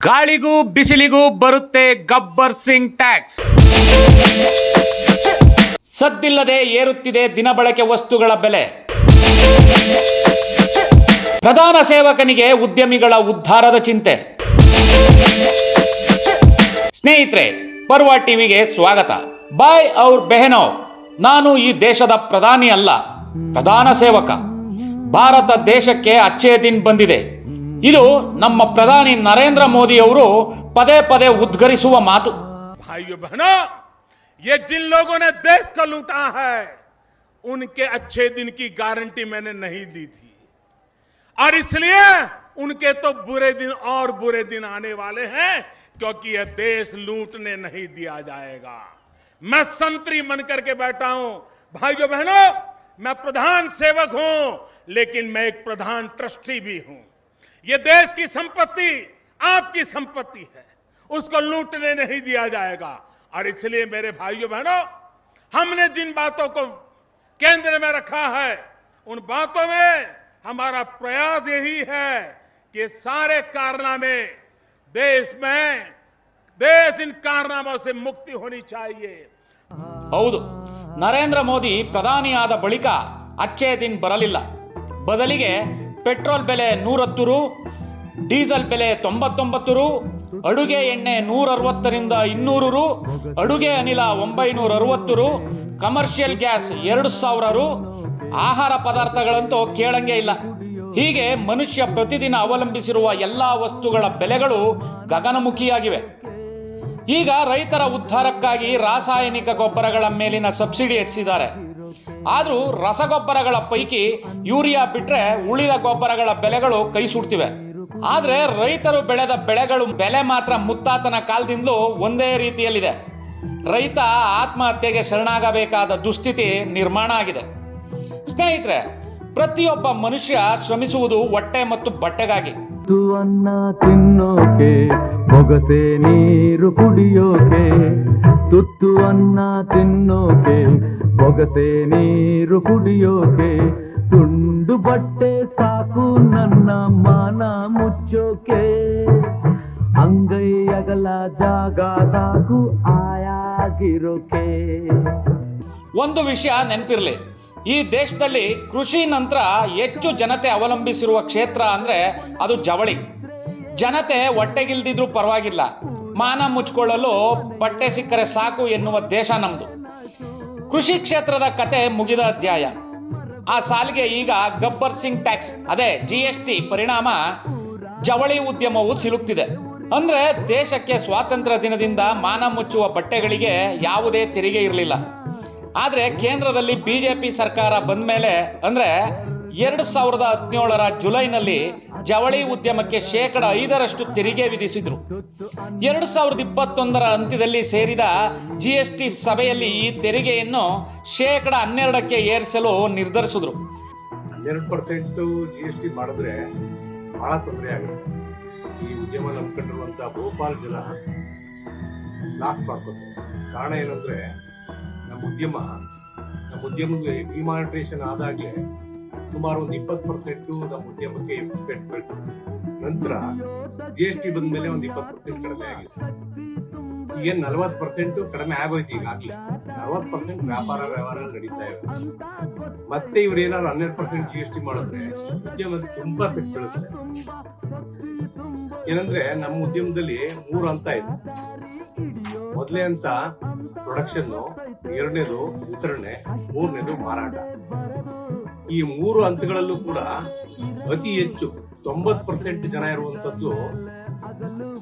ಗಾಳಿಗೂ ಬಿಸಿಲಿಗೂ ಬರುತ್ತೆ ಗಬ್ಬರ್ ಸಿಂಗ್ ಟ್ಯಾಕ್ಸ್. ಸದ್ದಿಲ್ಲದೆ ಏರುತ್ತಿದೆ ದಿನಬಳಕೆ ವಸ್ತುಗಳ ಬೆಲೆ. ಪ್ರಧಾನ ಸೇವಕನಿಗೆ ಉದ್ಯಮಿಗಳ ಉದ್ಧಾರದ ಚಿಂತೆ. ಸ್ನೇಹಿತರೆ, ಪರ್ವ ಟಿವಿಗೆ ಸ್ವಾಗತ. ಬಾಯ್ ಔರ್ ಬೆಹನೋ, ನಾನು ಈ ದೇಶದ ಪ್ರಧಾನಿ ಅಲ್ಲ, ಪ್ರಧಾನ ಸೇವಕ. ಭಾರತ ದೇಶಕ್ಕೆ ಅಚ್ಚೇ ದಿನ್ ಬಂದಿದೆ. ಇದು ನಮ್ಮ ಪ್ರಧಾನಿ ನರೇಂದ್ರ ಮೋದಿ ಅವರು ಪದೇ ಪದೇ ಉದ್ಗರಿಸುವ ಮಾತು. भाइयों बहनों, ये जिन लोगों ने देश को लूटा है, उनके अच्छे दिन की गारंटी मैंने नहीं दी थी, और इसलिए उनके तो बुरे दिन और बुरे दिन आने वाले हैं, क्योंकि यह देश लूटने नहीं दिया जाएगा. मैं संतरी मन करके बैठा हूं. भाइयों बहनों, मैं प्रधान सेवक हूं, लेकिन मैं एक प्रधान ट्रस्टी भी हूं. ये देश की संपत्ति आपकी संपत्ति है, उसको लूटने नहीं दिया जाएगा. और इसलिए मेरे भाइयों बहनों, हमने जिन बातों को केंद्र में रखा है, उन बातों में हमारा प्रयास यही है कि सारे कारनामे देश इन कारनामों से मुक्ति होनी चाहिए. ಹೌದು, ನರೇಂದ್ರ ಮೋದಿ ಪ್ರಧಾನಿಯಾದ ಬಳಿಕ ಅಚ್ಚೇ ದಿನ್ ಬರಲಿಲ್ಲ. ಬದಲಿಗೆ ಪೆಟ್ರೋಲ್ ಬೆಲೆ 110 ರು, ಡೀಸೆಲ್ ಬೆಲೆ 99 ರು, ಅಡುಗೆ ಎಣ್ಣೆ 160ರಿಂದ 200 ರು, ಅಡುಗೆ ಅನಿಲ 960 ರು, ಕಮರ್ಷಿಯಲ್ ಗ್ಯಾಸ್ 2000 ರು, ಆಹಾರ ಪದಾರ್ಥಗಳಂತೂ ಕೇಳಂಗೆ ಇಲ್ಲ. ಹೀಗೆ ಮನುಷ್ಯ ಪ್ರತಿದಿನ ಅವಲಂಬಿಸಿರುವ ಎಲ್ಲ ವಸ್ತುಗಳ ಬೆಲೆಗಳು ಗಗನಮುಖಿಯಾಗಿವೆ. ಈಗ ರೈತರ ಉದ್ಧಾರಕ್ಕಾಗಿ ರಾಸಾಯನಿಕ ಗೊಬ್ಬರಗಳ ಮೇಲಿನ ಸಬ್ಸಿಡಿ ಹೆಚ್ಚಿಸಿದ್ದಾರೆ. ಆದರೂ ರಸಗೊಬ್ಬರಗಳ ಪೈಕಿ ಯೂರಿಯಾ ಬಿಟ್ಟರೆ ಉಳಿದ ಗೊಬ್ಬರಗಳ ಬೆಲೆಗಳು ಕೈ ಸುಡ್ತಿವೆ. ಆದರೆ ರೈತರು ಬೆಳೆದ ಬೆಳೆಗಳು ಬೆಲೆ ಮಾತ್ರ ಮುತ್ತಾತನ ಕಾಲದಿಂದಲೂ ಒಂದೇ ರೀತಿಯಲ್ಲಿದೆ. ರೈತ ಆತ್ಮಹತ್ಯೆಗೆ ಶರಣಾಗಬೇಕಾದ ದುಸ್ಥಿತಿ ನಿರ್ಮಾಣ ಆಗಿದೆ. ಸ್ನೇಹಿತರೆ, ಪ್ರತಿಯೊಬ್ಬ ಮನುಷ್ಯ ಶ್ರಮಿಸುವುದು ಹೊಟ್ಟೆ ಮತ್ತು ಬಟ್ಟೆಗಾಗಿ. ಅನ್ನ ತಿನ್ನೋಕೆ, ಮೊಗಸೆ ನೀರು ಕುಡಿಯೋಕೆ, ತುತ್ತು ಅನ್ನ ತಿನ್ನೋಕೆ, ಮೊಗಸೆ ನೀರು ಕುಡಿಯೋಕೆ, ತುಂಡು ಬಟ್ಟೆ ಸಾಕು ನನ್ನ ಮಾನ ಮುಚ್ಚೋಕೆ, ಅಂಗೈ ಅಗಲ ಜಾಗ ಸಾಕು ಆಯಾಗಿರೋಕೆ. ಒಂದು ವಿಷಯ ನೆನಪಿರಲಿ, ಈ ದೇಶದಲ್ಲಿ ಕೃಷಿ ನಂತರ ಹೆಚ್ಚು ಜನತೆ ಅವಲಂಬಿಸಿರುವ ಕ್ಷೇತ್ರ ಅಂದರೆ ಅದು ಜವಳಿ. ಜನತೆ ಹೊಟ್ಟೆಗಿಲ್ದಿದ್ರೂ ಪರವಾಗಿಲ್ಲ, ಮಾನ ಮುಚ್ಕೊಳ್ಳಲು ಬಟ್ಟೆ ಸಿಕ್ಕರೆ ಸಾಕು ಎನ್ನುವ ದೇಶ ನಮ್ಮದು. ಕೃಷಿ ಕ್ಷೇತ್ರದ ಕತೆ ಮುಗಿದ ಅಧ್ಯಾಯ. ಆ ಸಾಲಿಗೆ ಈಗ ಗಬ್ಬರ್ ಸಿಂಗ್ ಟ್ಯಾಕ್ಸ್, ಅದೇ GST ಪರಿಣಾಮ ಜವಳಿ ಉದ್ಯಮವು ಸಿಲುಕ್ತಿದೆ. ಅಂದರೆ ದೇಶಕ್ಕೆ ಸ್ವಾತಂತ್ರ್ಯ ದಿನದಿಂದ ಮಾನ ಮುಚ್ಚುವ ಬಟ್ಟೆಗಳಿಗೆ ಯಾವುದೇ ತೆರಿಗೆ ಇರಲಿಲ್ಲ. ಆದರೆ ಕೇಂದ್ರದಲ್ಲಿ BJP ಸರ್ಕಾರ ಬಂದ ಮೇಲೆ, ಅಂದರೆ 2017ರ ಜುಲೈನಲ್ಲಿ ಜವಳಿ ಉದ್ಯಮಕ್ಕೆ 5% ತೆರಿಗೆ ವಿಧಿಸಿದರು. 2021ರ ಅಂತ್ಯದಲ್ಲಿ ಸೇರಿದ GST ಸಭೆಯಲ್ಲಿ ಈ ತೆರಿಗೆಯನ್ನು 12%ಕ್ಕೆ ಏರಿಸಲು ನಿರ್ಧರಿಸಿದ್ರು. 12% GST ಮಾಡಿದ್ರೆ ಬಹಳ ತೊಂದರೆ ಆಗುತ್ತೆ. ಈ ಉದ್ಯಮ ನಂಬ್ಕೊಂಡಿರುವಂಥ ಬಹುಪಾಲು ಜನ ಲಾಸ್ ಮಾಡ್ಕೊತಾರೆ. ಕಾರಣ ಏನಂದರೆ, ನಮ್ಮ ಉದ್ಯಮಕ್ಕೆ ಡಿಮಾನಿಟೈಸೇಷನ್ ಆದಾಗಲೇ ಸುಮಾರು ಒಂದು 20% ನಮ್ಮ ಉದ್ಯಮಕ್ಕೆ ಪೆಟ್ಟು ಬೀಳ್ತು. ನಂತರ GST ಬಂದ ಮೇಲೆ ಒಂದು 20% ಕಡಿಮೆ ಆಗಿದೆ. ಈಗೇನು 40% ಕಡಿಮೆ ಆಗೋಯ್ತು. ಈಗಾಗಲೇ 40% ವ್ಯವಹಾರಗಳು ನಡೀತಾ ಇವೆ. ಮತ್ತೆ ಇವ್ರು ಏನಾದ್ರು 12% GST ಮಾಡಿದ್ರೆ ಉದ್ಯಮಕ್ಕೆ ತುಂಬಾ ಪೆಟ್ಟು ಬೀಳುತ್ತೆ. ಏನಂದ್ರೆ, ನಮ್ಮ ಉದ್ಯಮದಲ್ಲಿ 3 ಹಂತ ಇದೆ. ಮೊದಲನೇ ಹಂತ ಪ್ರೊಡಕ್ಷನ್, 2ನೇದು ವಿತರಣೆ, 3ನೇದು ಮಾರಾಟ. ಈ 3 ಹಂತಗಳಲ್ಲೂ ಕೂಡ ಅತಿ ಹೆಚ್ಚು 90% ಜನ ಇರುವಂತದ್ದು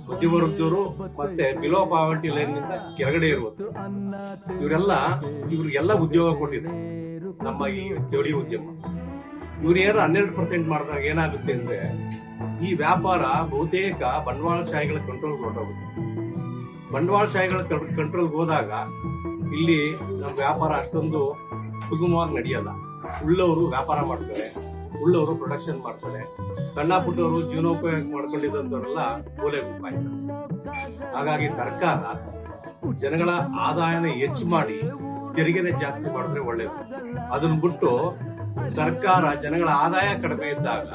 ಮಧ್ಯವರ್ಗದವರು ಮತ್ತೆ ಬಿಲೋ ಪಾವರ್ಟಿ ಲೈನ್ ನಿಂದ ಕೆಳಗಡೆ ಇರುವುದು. ಇವ್ರಿಗೆಲ್ಲ ಉದ್ಯೋಗ ಕೊಟ್ಟಿದೆ ನಮ್ಮ ಈ ಜವಳಿ ಉದ್ಯಮ. ಇವ್ರು ಯಾರು 12% ಮಾಡಿದಾಗ ಏನಾಗುತ್ತೆ ಅಂದ್ರೆ, ಈ ವ್ಯಾಪಾರ ಬಹುತೇಕ ಬಂಡವಾಳಶಾಹಿಗಳ ಕಂಟ್ರೋಲ್ ಹೊರಟೋಗುತ್ತೆ. ಬಂಡವಾಳಶಾಹಿಗಳ ಕಂಟ್ರೋಲ್ಗೆ ಹೋದಾಗ ಇಲ್ಲಿ ನಮ್ಮ ವ್ಯಾಪಾರ ಅಷ್ಟೊಂದು ಸುಗಮವಾಗಿ ನಡೆಯಲ್ಲ. ಉಳ್ಳವರು ವ್ಯಾಪಾರ ಮಾಡ್ತಾರೆ, ಉಳ್ಳವರು ಪ್ರೊಡಕ್ಷನ್ ಮಾಡ್ತಾರೆ, ಸಣ್ಣ ಪುಟ್ಟವರು ಜೀವನೋಪಯೋಗ ಮಾಡ್ಕೊಂಡಿದ್ದಂಥವರೆಲ್ಲ ಮೂಲೆ ಗುಂಪಾಯ್ತಾರೆ. ಹಾಗಾಗಿ ಸರ್ಕಾರ ಜನಗಳ ಆದಾಯನ ಹೆಚ್ಚು ಮಾಡಿ ತೆರಿಗೆನೆ ಜಾಸ್ತಿ ಮಾಡಿದ್ರೆ ಒಳ್ಳೇದು. ಅದನ್ನ ಬಿಟ್ಟು ಸರ್ಕಾರ ಜನಗಳ ಆದಾಯ ಕಡಿಮೆ ಇದ್ದಾಗ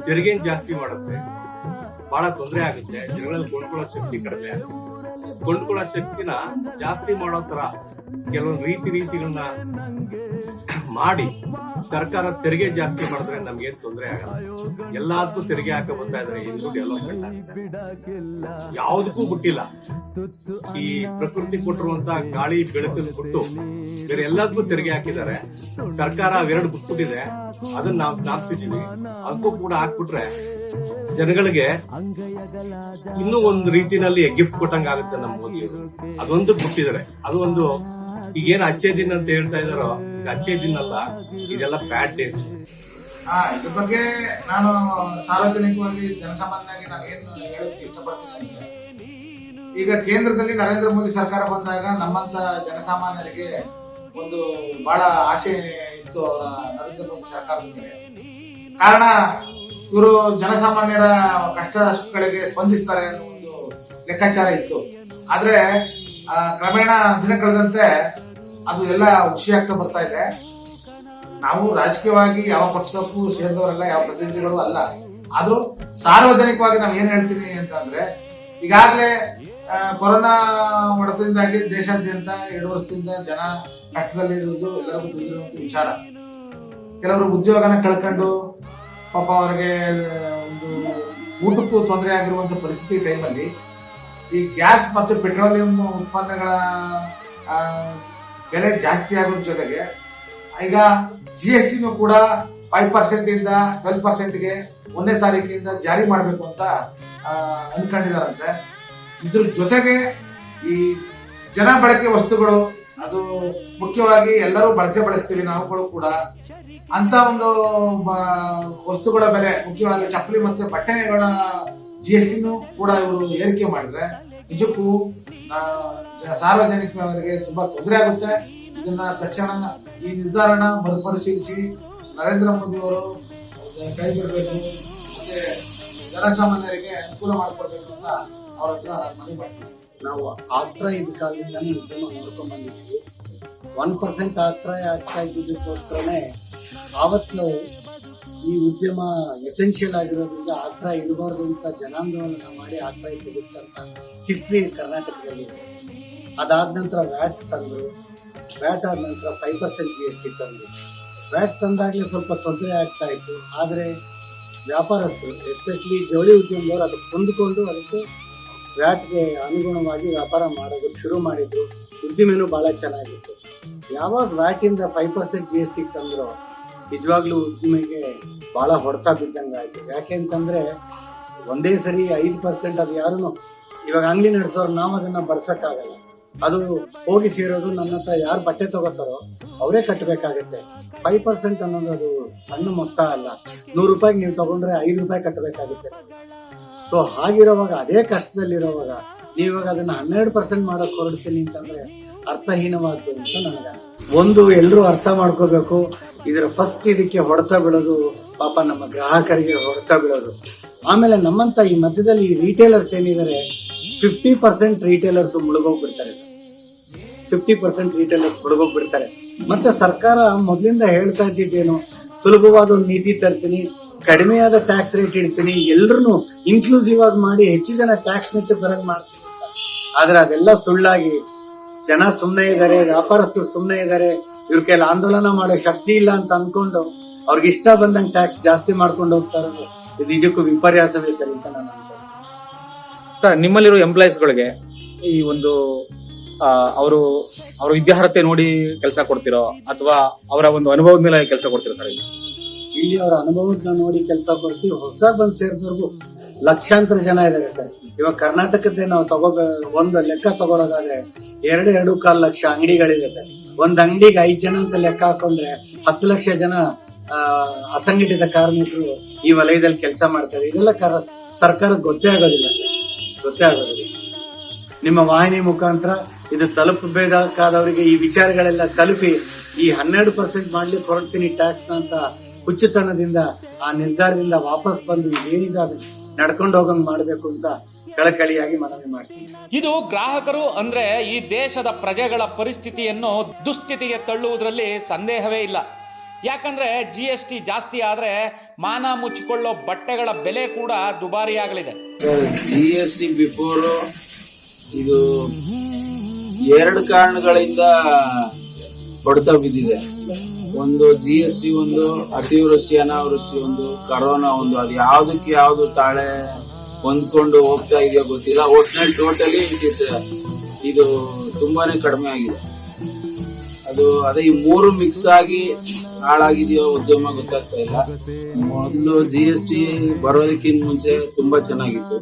ತೆರಿಗೆ ಜಾಸ್ತಿ ಮಾಡುತ್ತೆ. ಬಹಳ ತೊಂದರೆ ಆಗುತ್ತೆ. ಜನಗಳಲ್ಲಿ ಕೊಂಡ್ಕೊಳ್ಳೋ ಶಕ್ತಿ ಕಡಿಮೆ ಆಗುತ್ತೆ. ಕೊಂಡ್ಕೊಳ್ಳೋ ಶಕ್ತಿನ ಜಾಸ್ತಿ ಮಾಡೋ ತರ ಕೆಲವೊಂದು ರೀತಿಗಳನ್ನ ಮಾಡಿ ಸರ್ಕಾರ ತೆರಿಗೆ ಜಾಸ್ತಿ ಮಾಡಿದ್ರೆ ನಮ್ಗೇನ್ ತೊಂದರೆ ಆಗಲ್ಲ. ಎಲ್ಲದಕ್ಕೂ ತೆರಿಗೆ ಹಾಕ ಬರ್ತಾ ಇದಾರೆ. ಹಿಂದೂ ಡೆವಲಪ್ಮೆಂಟ್ ಯಾವುದಕ್ಕೂ ಬಿಟ್ಟಿಲ್ಲ. ಈ ಪ್ರಕೃತಿ ಕೊಟ್ಟಿರುವಂತ ಗಾಳಿ ಬೆಳಕನ್ನು ಬಿಟ್ಟು ಬೇರೆ ಎಲ್ಲದಕ್ಕೂ ತೆರಿಗೆ ಹಾಕಿದ್ದಾರೆ. ಸರ್ಕಾರ ಅವೆರಡು ಬಿಟ್ಬಿಟ್ಟಿದೆ, ಅದನ್ನ ನಾವು ಜ್ಞಾಪಿಸಿದೀವಿ. ಅದಕ್ಕೂ ಕೂಡ ಹಾಕ್ಬಿಟ್ರೆ ಜನಗಳಿಗೆ ಇನ್ನೂ ಒಂದು ರೀತಿನಲ್ಲಿ ಗಿಫ್ಟ್ ಕೊಟ್ಟಂಗ ಆಗುತ್ತೆ ನಮ್ಮ ಮೋದಿಯವರು. ಅದೊಂದು ಬಿಟ್ಟಿದ್ದಾರೆ. ಅದು ಒಂದು ಈಗೇನು ಅಚ್ಚೆ ದಿನ ಅಂತ ಹೇಳ್ತಾ ಇದಾರೋ, ಇದು ಅಚ್ಚೆ ದಿನ ಅಲ್ಲ, ಇದೆಲ್ಲ ಬ್ಯಾಡ್ ಡೇಸ್. ಇದ್ರ ಬಗ್ಗೆ ನಾನು ಸಾರ್ವಜನಿಕವಾಗಿ ಜನಸಾಮಾನ್ಯನಾಗಿ ನಾನು ಏನು ಹೇಳಕ್ಕೆ ಇಷ್ಟಪಡ್ತೀನಿ ಅಂದ್ರೆ, ಈಗ ಕೇಂದ್ರದಲ್ಲಿ ನರೇಂದ್ರ ಮೋದಿ ಸರ್ಕಾರ ಬಂದಾಗ ನಮ್ಮಂತ ಜನಸಾಮಾನ್ಯರಿಗೆ ಒಂದು ಬಹಳ ಆಸೆ ಇತ್ತು ಅವರ ನರೇಂದ್ರ ಮೋದಿ ಸರ್ಕಾರದ ಮೇಲೆ. ಕಾರಣ ಇವರು ಜನಸಾಮಾನ್ಯರ ಕಷ್ಟ ಸುಖಗಳಿಗೆ ಸ್ಪಂದಿಸ್ತಾರೆ ಅನ್ನೋ ಒಂದು ಲೆಕ್ಕಾಚಾರ ಇತ್ತು. ಆದ್ರೆ ಕ್ರಮೇಣ ದಿನ ಕಳೆದಂತೆ ಅದು ಎಲ್ಲ ಹುಷಿಯಾಗ್ತಾ ಬರ್ತಾ ಇದೆ. ನಾವು ರಾಜಕೀಯವಾಗಿ ಯಾವ ಪಕ್ಷಕ್ಕೂ ಸೇರಿದವರಲ್ಲ, ಯಾವ ಪ್ರತಿನಿಧಿಗಳು ಅಲ್ಲ. ಆದ್ರೂ ಸಾರ್ವಜನಿಕವಾಗಿ ನಾವು ಏನ್ ಹೇಳ್ತೀನಿ ಅಂತಂದ್ರೆ, ಈಗಾಗಲೇ ಕೊರೋನಾ ಹೊಡೆತದಿಂದಾಗಿ ದೇಶಾದ್ಯಂತ 2 ವರ್ಷದಿಂದ ಜನ ಕಷ್ಟದಲ್ಲಿ ಇರುವುದು ಎಲ್ಲರಿಗೂ ತಿಳಿದಿರುವಂತ ವಿಚಾರ. ಕೆಲವರು ಉದ್ಯೋಗನ ಕಳ್ಕೊಂಡು ಪಾಪ ಅವರಿಗೆ ಒಂದು ಊಟಕ್ಕೂ ತೊಂದರೆ ಆಗಿರುವಂತ ಪರಿಸ್ಥಿತಿ ಟೈಮಲ್ಲಿ ಈ ಗ್ಯಾಸ್ ಮತ್ತು ಪೆಟ್ರೋಲಿಯಂ ಉತ್ಪನ್ನಗಳ ಬೆಲೆ ಜಾಸ್ತಿ ಆಗೋದ್ರ ಜೊತೆಗೆ ಈಗ GST ಕೂಡ 5% ಇಂದ 12%ಗೆ 1ನೇ ತಾರೀಕಿಂದ ಜಾರಿ ಮಾಡಬೇಕು ಅಂತ ಅನ್ಕೊಂಡಿದಾರಂತೆ. ಇದ್ರ ಜೊತೆಗೆ ಈ ಜನ ಬಳಕೆ ವಸ್ತುಗಳು, ಅದು ಮುಖ್ಯವಾಗಿ ಎಲ್ಲರೂ ಬಳಸ್ತೀವಿ ನಾವುಗಳು ಕೂಡ, ಅಂತ ಒಂದು ವಸ್ತುಗಳ ಬೆಲೆ, ಮುಖ್ಯವಾಗಿ ಚಪ್ಪಲಿ ಮತ್ತೆ ಬಟ್ಟೆಗಳ GST ಕೂಡ ಇವರು ಏರಿಕೆ ಮಾಡಿದ್ರೆ ನಿಜಕ್ಕೂ ಸಾರ್ವಜನಿಕರಿಗೆ ತುಂಬಾ ತೊಂದರೆ ಆಗುತ್ತೆ. ಇದನ್ನ ತಕ್ಷಣ ಈ ನಿರ್ಧಾರನ ಮರುಪರಿಶೀಲಿಸಿ ನರೇಂದ್ರ ಮೋದಿ ಅವರು ಕೈ ಬಿಡಬೇಕು, ಮತ್ತೆ ಜನಸಾಮಾನ್ಯರಿಗೆ ಅನುಕೂಲ ಮಾಡಿಕೊಡ್ಬೇಕು ಅಂತ ಅವ್ರ ಹತ್ರ ಮನವಿ ಮಾಡ್ತೀವಿ. ನಾವು ಆಗ್ತಾ ಇದ್ದ ಕಾಲದಿಂದಾನೇ ಉದ್ಯಮ ನೋಡ್ಕೊಂಡ್ ಬಂದಿದ್ದೀವಿ. 1% ಆಗ್ತಾ ಇದ್ದಿದ್ದಕ್ಕೋಸ್ಕರನೇ ಆವತ್ತು ಈ ಉದ್ಯಮ ಎಸೆನ್ಷಿಯಲ್ ಆಗಿರೋದ್ರಿಂದ ಆಗ್ತಾ ಇರಬಾರ್ದು ಅಂತ ಜನಾಂದೋಲನ ಮಾಡಿ ಆಗ್ತಾ ತೆಗೆಸ್ತಂತ ಹಿಸ್ಟ್ರಿ ಕರ್ನಾಟಕದಲ್ಲಿದೆ. ಅದಾದ ನಂತರ ವ್ಯಾಟ್ ತಂದರು. ವ್ಯಾಟ್ ಆದ ನಂತರ 5% GST ತಂದರು. ವ್ಯಾಟ್ ತಂದಾಗಲೇ ಸ್ವಲ್ಪ ತೊಂದರೆ ಆಗ್ತಾ ಇತ್ತು. ಆದರೆ ವ್ಯಾಪಾರಸ್ಥರು, ಎಸ್ಪೆಷಲಿ ಜವಳಿ ಉದ್ಯಮದವರು ಅದಕ್ಕೆ ಹೊಂದಿಕೊಂಡು ಅದಕ್ಕೆ ವ್ಯಾಟ್ಗೆ ಅನುಗುಣವಾಗಿ ವ್ಯಾಪಾರ ಮಾಡೋದಕ್ಕೆ ಶುರು ಮಾಡಿದ್ರು. ಉದ್ದಿಮೆನೂ ಭಾಳ ಚೆನ್ನಾಗಿತ್ತು. ಯಾವಾಗ ವ್ಯಾಟಿಂದ 5% GST ತಂದ್ರು ನಿಜವಾಗ್ಲೂ ಉದ್ದಿಮೆಗೆ ಭಾಳ ಹೊಡೆತ ಬಿದ್ದಂಗೆ ಆಯಿತು. ಯಾಕೆ ಅಂತಂದರೆ ಒಂದೇ ಸರಿ 5% ಅದು ಯಾರೂ ಇವಾಗ ಅಂಗಡಿ ನಡೆಸೋರು ನಾವು ಅದನ್ನು ಬರ್ಸೋಕ್ಕಾಗಲ್ಲ. ಅದು ಹೋಗಿ ಸೇರೋದು ನನ್ನ ಹತ್ರ ಯಾರು ಬಟ್ಟೆ ತಗೋತಾರೋ ಅವರೇ ಕಟ್ಟಬೇಕಾಗತ್ತೆ. 5% ಅನ್ನೋದು ಅದು ಸಣ್ಣ ಮೊತ್ತ ಅಲ್ಲ. 100 ರೂಪಾಯಿಗೆ ನೀವು ತಗೊಂಡ್ರೆ 5 ರೂಪಾಯಿ ಕಟ್ಟಬೇಕಾಗುತ್ತೆ. ಸೊ ಹಾಗಿರೋವಾಗ, ಅದೇ ಕಷ್ಟದಲ್ಲಿರೋವಾಗ ನೀವಾಗ ಅದನ್ನ 12% ಮಾಡಕ್ ಹೊರಡ್ತೀನಿ ಅಂತಂದ್ರೆ ಅರ್ಥಹೀನವಾದ್ದು ಅಂತ ನನಗೆ ಅನ್ಸುತ್ತೆ. ಒಂದು ಎಲ್ಲರೂ ಅರ್ಥ ಮಾಡ್ಕೋಬೇಕು, ಇದರ ಫಸ್ಟ್ ಇದಕ್ಕೆ ಹೊಡೆತ ಬೀಳೋದು ಪಾಪ ನಮ್ಮ ಗ್ರಾಹಕರಿಗೆ ಹೊಡೆತ ಬೀಳೋದು. ಆಮೇಲೆ ನಮ್ಮಂತ ಈ ಮಧ್ಯದಲ್ಲಿ ಈ ರಿಟೇಲರ್ಸ್ ಏನಿದ್ದಾರೆ 50% ರಿಟೇಲರ್ಸ್ ಮುಳುಗೋಗ್ಬಿಡ್ತಾರೆ. 50% ರಿಟೇಲರ್ಸ್ ಮುಳುಗೋಗ್ಬಿಡ್ತಾರೆ. ಮತ್ತೆ ಸರ್ಕಾರ ಮೊದಲಿಂದ ಹೇಳ್ತಾ ಇದ್ದಿದ್ದೇನು, ಸುಲಭವಾದ ಒಂದು ನೀತಿ ತರ್ತೀನಿ, ಕಡಿಮೆಯಾದ ಟ್ಯಾಕ್ಸ್ ರೇಟ್ ಇಡ್ತೀನಿ, ಎಲ್ರು ಇನ್ಕ್ಲೂಸಿವ್ ಆಗಿ ಮಾಡಿ ಹೆಚ್ಚು ಜನ ಟ್ಯಾಕ್ಸ್ ನೆಟ್ಟು ಬರಂಗ್ ಮಾಡ್ತೀನಿ ಅಂತ. ಆದ್ರೆ ಅದೆಲ್ಲ ಸುಳ್ಳಾಗಿ ಜನ ಸುಮ್ಮನೆ ಇದ್ದಾರೆ, ವ್ಯಾಪಾರಸ್ಥರು ಸುಮ್ಮನೆ ಇದ್ದಾರೆ, ಇವ್ರ ಕೈಲಿ ಆಂದೋಲನ ಮಾಡೋ ಶಕ್ತಿ ಇಲ್ಲ ಅಂತ ಅನ್ಕೊಂಡು ಅವ್ರಿಗೆ ಇಷ್ಟ ಬಂದಂಗೆ ಟ್ಯಾಕ್ಸ್ ಜಾಸ್ತಿ ಮಾಡ್ಕೊಂಡು ಹೋಗ್ತಾ ಇರೋದು ಇದು ನಿಜಕ್ಕೂ ವಿಪರ್ಯಾಸವೇ ಸರಿ ಅಂತ ನಾನು ಅನ್ಕೊಂಡು. ಸರ್, ನಿಮ್ಮಲ್ಲಿರೋ ಎಂಪ್ಲಾಯೀಸ್ಗಳಿಗೆ ಈ ಒಂದು ಅವರು ವಿದ್ಯಾರ್ಹತೆ ನೋಡಿ ಕೆಲಸ ಕೊಡ್ತಿರೋ ಅಥವಾ ಅವರ ಒಂದು ಅನುಭವದ ಮೇಲೆ ಕೆಲಸ ಕೊಡ್ತಿರೋ ಸರ್? ಇಲ್ಲಿ ಅವರ ಅನುಭವದ ನೋಡಿ ಕೆಲಸ ಕೊಡ್ತೀವಿ. ಹೊಸದಾಗಿ ಬಂದು ಸೇರಿದವ್ರಿಗೂ ಲಕ್ಷಾಂತರ ಜನ ಇದ್ದಾರೆ ಸರ್. ಇವಾಗ ಕರ್ನಾಟಕದ್ದೇ ನಾವು ಒಂದು ಲೆಕ್ಕ ತಗೊಳ್ಳೋದಾದ್ರೆ 2.25 ಲಕ್ಷ ಅಂಗಡಿಗಳಿದೆ ಸರ್. ಒಂದ್ ಅಂಗಡಿಗೆ 5 ಜನ ಅಂತ ಲೆಕ್ಕ ಹಾಕೊಂಡ್ರೆ 10 ಲಕ್ಷ ಜನ ಅಸಂಘಟಿತ ಕಾರ್ಮಿಕರು ಈ ವಲಯದಲ್ಲಿ ಕೆಲಸ ಮಾಡ್ತಾರೆ. ಇದೆಲ್ಲ ಸರ್ಕಾರಕ್ಕೆ ಗೊತ್ತೇ ಆಗೋದಿಲ್ಲ ಸರ್, ಗೊತ್ತೇ ಆಗೋದಿಲ್ಲ. ನಿಮ್ಮ ವಾಹಿನಿ ಮುಖಾಂತರ ಇದು ತಲುಪಬೇಕಾದವರಿಗೆ ಈ ವಿಚಾರಗಳೆಲ್ಲ ತಲುಪಿ ಈ 12% ಮಾಡ್ಲಿಕ್ಕೆ ಹೊರಡ್ತೀನಿ ಟ್ಯಾಕ್ಸ್ ಅಂತ ಹುಚ್ಚುತನದಿಂದ ಆ ನಿರ್ಧಾರದಿಂದ ವಾಪಸ್ ಬಂದು ಏನಿದೆ ನಡ್ಕೊಂಡು ಹೋಗಂಗ್ ಮಾಡಬೇಕು ಅಂತ ಕಳಕಳಿಯಾಗಿ ಮನವಿ ಮಾಡ್ತೀನಿ. ಇದು ಗ್ರಾಹಕರು ಅಂದ್ರೆ ಈ ದೇಶದ ಪ್ರಜೆಗಳ ಪರಿಸ್ಥಿತಿಯನ್ನು ದುಸ್ಥಿತಿಗೆ ತಳ್ಳುವುದರಲ್ಲಿ ಸಂದೇಹವೇ ಇಲ್ಲ. ಯಾಕಂದ್ರೆ GST ಜಾಸ್ತಿ ಆದ್ರೆ ಮಾನ ಮುಚ್ಚಿಕೊಳ್ಳೋ ಬಟ್ಟೆಗಳ ಬೆಲೆ ಕೂಡ ದುಬಾರಿ ಆಗಲಿದೆ. GST ಬಿಫೋರ್ ಇದು 2 ಕಾರಣಗಳಿಂದ ಹೊಡೆತ ಬಿದ್ದಿದೆ. ಒಂದು GST, ಒಂದು ಅತಿವೃಷ್ಟಿ ಅನಾವೃಷ್ಟಿ, ಒಂದು ಕರೋನಾ, ಒಂದು ಅದು ಯಾವ್ದಕ್ಕೆ ಯಾವ್ದು ತಾಳೆ ಹೊಂದ್ಕೊಂಡು ಹೋಗ್ತಾ ಇದೆಯೋ ಗೊತ್ತಿಲ್ಲ. ಒಟ್ನಲ್ಲಿ ಟೋಟಲಿ ಇದು ತುಂಬಾನೇ ಕಡಿಮೆ ಆಗಿದೆ. ಅದೇ ಈ 3 ಮಿಕ್ಸ್ ಆಗಿ ಹಾಳಾಗಿದೆಯೋ ಉದ್ಯಮ ಗೊತ್ತಾಗ್ತಾ ಇಲ್ಲ. ಮೊದಲು GST ಬರೋದಕ್ಕಿಂತ ಮುಂಚೆ ತುಂಬಾ ಚೆನ್ನಾಗಿತ್ತು,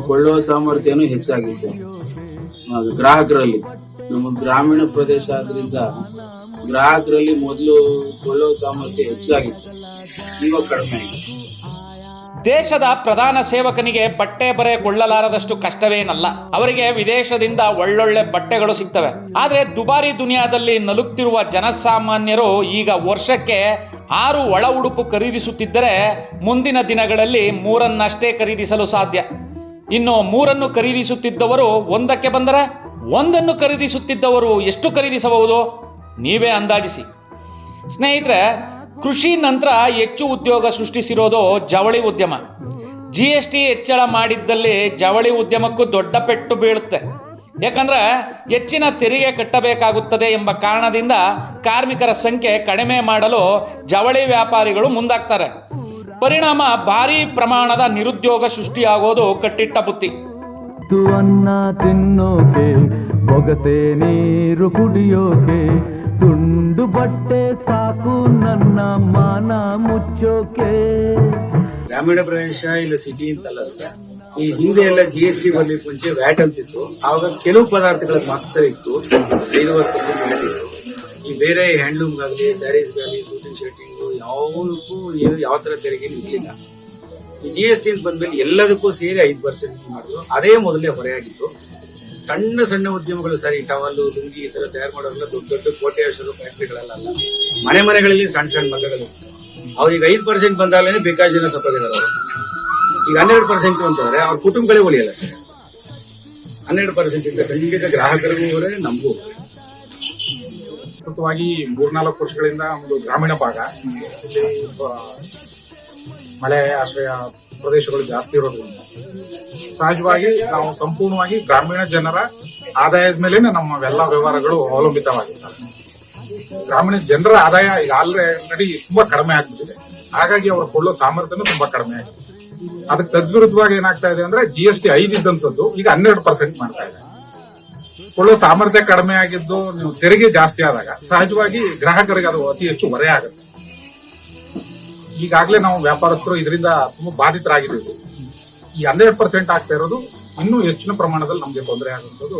ಕೊಳ್ಳುವ ಸಾಮರ್ಥ್ಯನೂ ಹೆಚ್ಚಾಗಿತ್ತು ಗ್ರಾಹಕರಲ್ಲಿ. ನಮ್ಮ ಗ್ರಾಮೀಣ ಪ್ರದೇಶ ಆದ್ರಿಂದ ಗ್ರಾಹಕರಲ್ಲಿ ಮೊದಲು ಕೊಳ್ಳುವ ಸಾಮರ್ಥ್ಯ ಹೆಚ್ಚಾಗಿತ್ತು, ಇವಾಗ ಕಡಿಮೆ ಆಗಿದೆ. ದೇಶದ ಪ್ರಧಾನ ಸೇವಕನಿಗೆ ಬಟ್ಟೆ ಬರೆ ಕೊಳ್ಳಲಾರದಷ್ಟು ಕಷ್ಟವೇನಲ್ಲ. ಅವರಿಗೆ ವಿದೇಶದಿಂದ ಒಳ್ಳೊಳ್ಳೆ ಬಟ್ಟೆಗಳು ಸಿಗ್ತವೆ. ಆದರೆ ದುಬಾರಿ ದುನಿಯಾದಲ್ಲಿ ನಲುಗ್ತಿರುವ ಜನಸಾಮಾನ್ಯರು ಈಗ ವರ್ಷಕ್ಕೆ 6 ಒಳ ಉಡುಪು ಖರೀದಿಸುತ್ತಿದ್ದರೆ ಮುಂದಿನ ದಿನಗಳಲ್ಲಿ 3 ಖರೀದಿಸಲು ಸಾಧ್ಯ. ಇನ್ನು 3 ಖರೀದಿಸುತ್ತಿದ್ದವರು 1ಕ್ಕೆ ಬಂದರೆ 1 ಖರೀದಿಸುತ್ತಿದ್ದವರು ಎಷ್ಟು ಖರೀದಿಸಬಹುದು? ನೀವೇ ಅಂದಾಜಿಸಿ. ಸ್ನೇಹಿತರೆ, ಕೃಷಿ ನಂತರ ಹೆಚ್ಚು ಉದ್ಯೋಗ ಸೃಷ್ಟಿಸಿರೋದು ಜವಳಿ ಉದ್ಯಮ. GST ಹೆಚ್ಚಳ ಮಾಡಿದ್ದಲ್ಲಿ ಜವಳಿ ಉದ್ಯಮಕ್ಕೂ ದೊಡ್ಡ ಪೆಟ್ಟು ಬೀಳುತ್ತೆ. ಯಾಕಂದ್ರೆ ಹೆಚ್ಚಿನ ತೆರಿಗೆ ಕಟ್ಟಬೇಕಾಗುತ್ತದೆ ಎಂಬ ಕಾರಣದಿಂದ ಕಾರ್ಮಿಕರ ಸಂಖ್ಯೆ ಕಡಿಮೆ ಮಾಡಲು ಜವಳಿ ವ್ಯಾಪಾರಿಗಳು ಮುಂದಾಗ್ತಾರೆ. ಪರಿಣಾಮ ಭಾರೀ ಪ್ರಮಾಣದ ನಿರುದ್ಯೋಗ ಸೃಷ್ಟಿಯಾಗೋದು ಕಟ್ಟಿಟ್ಟ ಬುತ್ತಿ. ಅನ್ನ ತಿನ್ನೋಕೆ, ಬೊಗಸೆ ನೀರು ಕುಡಿಯೋಕೆ, ತುಂಡು ಬಟ್ಟೆ ಸಾಕು ನನ್ನ ಮಾನ ಮುಚ್ಚೋಕೆ. ಗ್ರಾಮೀಣ ಪ್ರದೇಶ ಇಲ್ಲ ಸಿಟಿ ಅಂತಲ್ಲ ಸರ್. ಈ ಹಿಂದೆ ಎಲ್ಲ GST ಬರ್ಲಿಕ್ಕೆ ಮುಂಚೆ ವ್ಯಾಟ್ ಅಂತಿತ್ತು. ಆವಾಗ ಕೆಲವು ಪದಾರ್ಥಗಳ ಮಾತ್ರ ಇತ್ತು, 5% ಇತ್ತು. ಈ ಬೇರೆ ಹ್ಯಾಂಡ್ಲೂಮ್ಗಾಗಲಿ, ಸ್ಯಾರೀಸ್ಗಾಗಲಿ, ಸೂಟಿಂಗ್ ಶರ್ಟಿಂಗು ಯಾವುದಕ್ಕೂ ಯಾವ ತರ ತೆರಿಗೆ ಇರಲಿಲ್ಲ. ಈ GST ಅಂತ ಬಂದ್ಮೇಲೆ ಎಲ್ಲದಕ್ಕೂ ಸೇರಿ 5% ಮಾಡಿದ್ರು. ಅದೇ ಮೊದಲೇ ಹೊರೆಯಾಗಿತ್ತು. ಸಣ್ಣ ಸಣ್ಣ ಉದ್ಯಮಗಳು ಸರಿ, ಟವಲ್ಲು, ಲುಂಗಿ ಈ ತರ ತಯಾರು ಮಾಡೋರೆಲ್ಲ ದೊಡ್ಡ ದೊಡ್ಡ ಕೋಟೆಯಷ್ಟು ಫ್ಯಾಕ್ಟ್ರಿಗಳೆಲ್ಲ ಮನೆಗಳಲ್ಲಿ ಸಣ್ಣ ಸಣ್ಣ ಮಕ್ಕಳು. ಅವ್ರಿಗೆ 5% ಬಂದಾಗಲೇ ಬೇಕಾದ ಜನ ಸತ್ತೋಗಿದ್ದಾರೆ. ಅವರು ಈಗ 12% ಅಂತಂದ್ರೆ ಅವ್ರ ಕುಟುಂಬಗಳೇ ಉಳಿಯಲ್ಲ ಸರ್. 12% ಇಂದ ಖಂಡಿತ ಗ್ರಾಹಕರಿಗೂ ಅವರೇ ನಮಗೂ. ಸತತವಾಗಿ 3-4 ವರ್ಷಗಳಿಂದ ಒಂದು ಗ್ರಾಮೀಣ ಭಾಗ, ಇಲ್ಲಿ ಮಳೆ ಆಶ್ರಯ ಪ್ರದೇಶಗಳು ಜಾಸ್ತಿ ಇರೋದ್ರಿಂದ ಸಹಜವಾಗಿ ನಾವು ಸಂಪೂರ್ಣವಾಗಿ ಗ್ರಾಮೀಣ ಜನರ ಆದಾಯದ ಮೇಲೆ ನಮ್ಮ ಎಲ್ಲ ವ್ಯವಹಾರಗಳು ಅವಲಂಬಿತವಾಗಿರ್ತವೆ. ಗ್ರಾಮೀಣ ಜನರ ಆದಾಯ ಈಗ ಆಲ್ರೆಡಿ ತುಂಬಾ ಕಡಿಮೆ ಆಗ್ಬಿಟ್ಟಿದೆ. ಹಾಗಾಗಿ ಅವರ ಕೊಳ್ಳೋ ಸಾಮರ್ಥ್ಯನೂ ತುಂಬಾ ಕಡಿಮೆ ಆಗಿದೆ. ಅದಕ್ಕೆ ತದ್ವಿರುದ್ಧವಾಗಿ ಏನಾಗ್ತಾ ಇದೆ ಅಂದ್ರೆ GST 5 ಇದ್ದಂಥದ್ದು ಈಗ 12% ಮಾಡ್ತಾ ಇದೆ. ಕೊಳ್ಳೋ ಸಾಮರ್ಥ್ಯ ಕಡಿಮೆ ಆಗಿದ್ದು, ನೀವು ತೆರಿಗೆ ಜಾಸ್ತಿ ಆದಾಗ ಸಹಜವಾಗಿ ಗ್ರಾಹಕರಿಗೆ ಅದು ಅತಿ ಹೆಚ್ಚು ಹೊರೆ ಆಗುತ್ತೆ. ಈಗಾಗಲೇ ನಾವು ವ್ಯಾಪಾರಸ್ಥರು ಇದರಿಂದ ತುಂಬಾ ಬಾಧಿತರಾಗಿದ್ದೀವಿ. ಈ 12% ಆಗ್ತಾ ಇರೋದು ಇನ್ನೂ ಹೆಚ್ಚಿನ ಪ್ರಮಾಣದಲ್ಲಿ ನಮಗೆ ತೊಂದರೆ ಆಗುವಂಥದ್ದು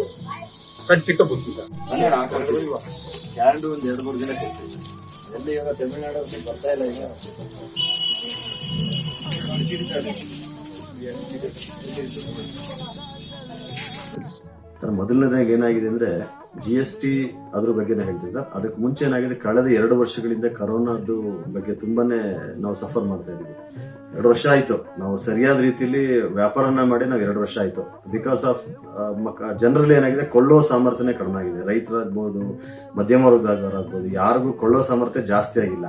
ಕಟ್ಟಿಟ್ಟ ಬುದ್ಧಿ. ಕ್ಯಾಲೆಂಡರ್ ಒಂದು 2-3 ದಿನ ಕೊಡ್ತೀವಿ. ಎಲ್ಲಿ ಇವಾಗ ತಮಿಳುನಾಡು ಬರ್ತಾ ಇಲ್ಲ. ಈಗ ಸರ್, ಮೊದಲನೇದಾಗಿ ಏನಾಗಿದೆ ಅಂದ್ರೆ GST ಅದ್ರ ಬಗ್ಗೆನೇ ಹೇಳ್ತೀವಿ ಸರ್. ಅದಕ್ಕೆ ಮುಂಚೆ ಏನಾಗಿದೆ, ಕಳೆದ 2 ವರ್ಷಗಳಿಂದ ಕರೋನಾದ ಬಗ್ಗೆ ತುಂಬಾನೇ ನಾವು ಸಫರ್ ಮಾಡ್ತಾ ಇದೀವಿ. 2 ವರ್ಷ ಆಯ್ತು ನಾವು ಸರಿಯಾದ ರೀತಿಯಲ್ಲಿ ವ್ಯಾಪಾರನ ಮಾಡಿ ನಾವು 2 ವರ್ಷ ಆಯ್ತು. ಬಿಕಾಸ್ ಆಫ್ ಜನರಲ್ಲಿ ಏನಾಗಿದೆ, ಕೊಳ್ಳೋ ಸಾಮರ್ಥ್ಯನೇ ಕಡಿಮೆ ಆಗಿದೆ. ರೈತರಾಗ್ಬೋದು, ಮಧ್ಯಮ ವರ್ಗದವರಾಗ್ಬೋದು, ಯಾರಿಗೂ ಕೊಳ್ಳೋ ಸಾಮರ್ಥ್ಯ ಜಾಸ್ತಿ ಆಗಿಲ್ಲ.